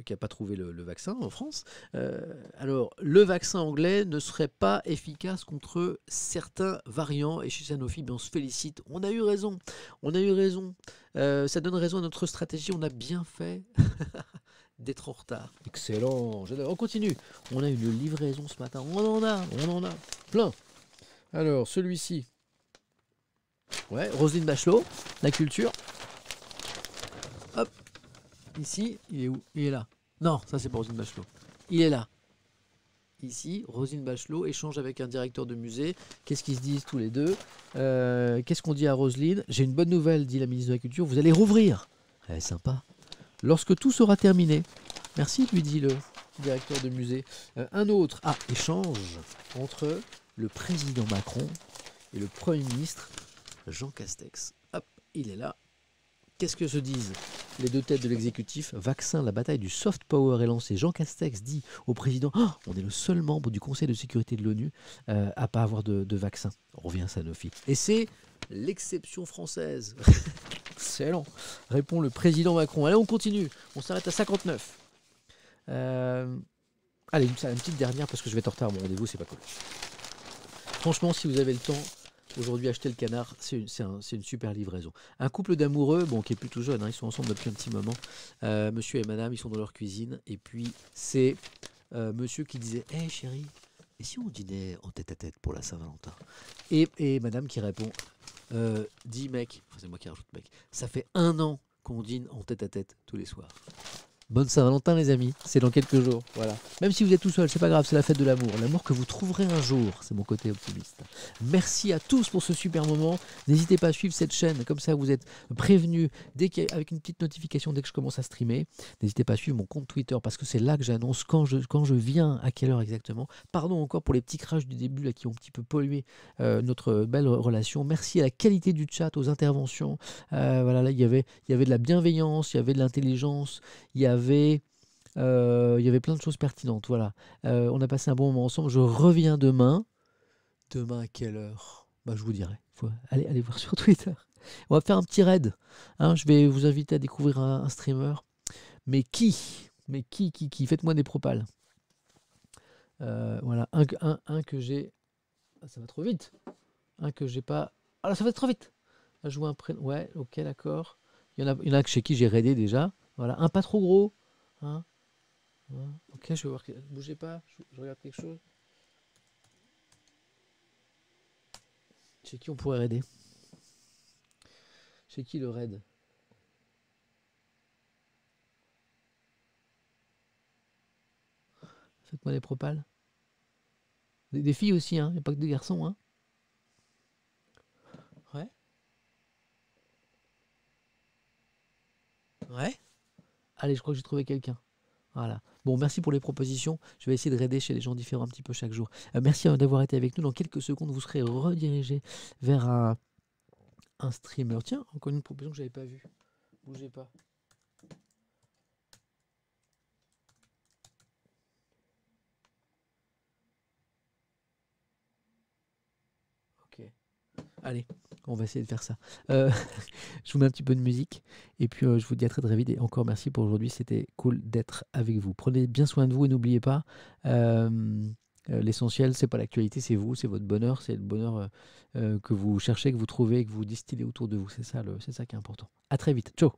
qui n'a pas trouvé le vaccin en France. Alors, le vaccin anglais ne serait pas efficace contre certains variants. Et chez Sanofi, on se félicite. On a eu raison. On a eu raison. Ça donne raison à notre stratégie. On a bien fait d'être en retard. Excellent. On continue. On a une livraison ce matin. On en a plein. Alors, celui-ci. Ouais, Roselyne Bachelot, la culture. Hop. Ici, il est où? Il est là. Non, ça c'est pas Roselyne Bachelot. Il est là. Ici, Roselyne Bachelot échange avec un directeur de musée. Qu'est-ce qu'ils se disent tous les deux? Qu'est-ce qu'on dit à Roselyne? J'ai une bonne nouvelle, dit la ministre de la Culture. Vous allez rouvrir. Sympa. Lorsque tout sera terminé. Merci, lui dit le directeur de musée. Un autre. Échange entre le président Macron et le Premier ministre Jean Castex. Hop, il est là. Qu'est-ce que se disent les deux têtes de l'exécutif? Vaccin, la bataille du soft power est lancée. Jean Castex dit au président on est le seul membre du Conseil de sécurité de l'ONU à pas avoir de vaccin. On revient à Sanofi. Et c'est l'exception française. Excellent, répond le président Macron. Allez, on continue. On s'arrête à 59. Allez, une petite dernière parce que je vais être en retard à mon rendez-vous, c'est pas cool. Franchement, si vous avez le temps, aujourd'hui, acheter le Canard, c'est une super livraison. Un couple d'amoureux, qui est plutôt jeune, ils sont ensemble depuis un petit moment. Monsieur et madame, ils sont dans leur cuisine. Et puis, c'est monsieur qui disait hey, chérie, et si on dînait en tête-à-tête pour la Saint-Valentin? Et madame qui répond dis mec, c'est moi qui rajoute mec, ça fait 1 an qu'on dîne en tête-à-tête tous les soirs. Bonne Saint-Valentin les amis, c'est dans quelques jours, voilà. Même si vous êtes tout seul, c'est pas grave, c'est la fête de l'amour. L'amour que vous trouverez un jour, c'est mon côté optimiste. Merci à tous pour ce super moment. N'hésitez pas à suivre cette chaîne, comme ça vous êtes prévenus avec une petite notification dès que je commence à streamer. N'hésitez pas à suivre mon compte Twitter parce que c'est là que j'annonce quand je viens, à quelle heure exactement. Pardon encore pour les petits crashs du début là, qui ont un petit peu pollué notre belle relation. Merci à la qualité du chat, aux interventions. Voilà, là il y avait de la bienveillance, il y avait de l'intelligence, il y avait plein de choses pertinentes. Voilà. On a passé un bon moment ensemble. Je reviens demain. Demain à quelle heure? Bah, je vous dirai. Faut aller voir sur Twitter. On va faire un petit raid. Hein, je vais vous inviter à découvrir un streamer. Mais qui? Faites-moi des propals. Voilà. Un que j'ai. Ah, ça va trop vite. Un que j'ai pas. Ah là, ça va trop vite. Là, je vois un prénom. Ouais, ok, d'accord. Il y en a chez qui j'ai raidé déjà. Voilà. Un pas trop gros. Hein. Ouais. Ok, je vais voir. Bougez pas. Je regarde quelque chose. Chez qui on pourrait raider? Chez qui le raid? Faites-moi des propals. Des filles aussi, hein. Il n'y a pas que des garçons, hein. Ouais. Ouais. Allez, je crois que j'ai trouvé quelqu'un. Voilà. Bon, merci pour les propositions. Je vais essayer de raider chez les gens différents un petit peu chaque jour. Merci d'avoir été avec nous. Dans quelques secondes, vous serez redirigé vers un streamer. Tiens, encore une proposition que je n'avais pas vue. Bougez pas. Ok. Allez, on va essayer de faire ça. Je vous mets un petit peu de musique. Et puis, je vous dis à très très vite. Et encore merci pour aujourd'hui. C'était cool d'être avec vous. Prenez bien soin de vous et n'oubliez pas, l'essentiel, c'est pas l'actualité, c'est vous, c'est votre bonheur. C'est le bonheur que vous cherchez, que vous trouvez, que vous distillez autour de vous. C'est ça qui est important. À très vite. Ciao.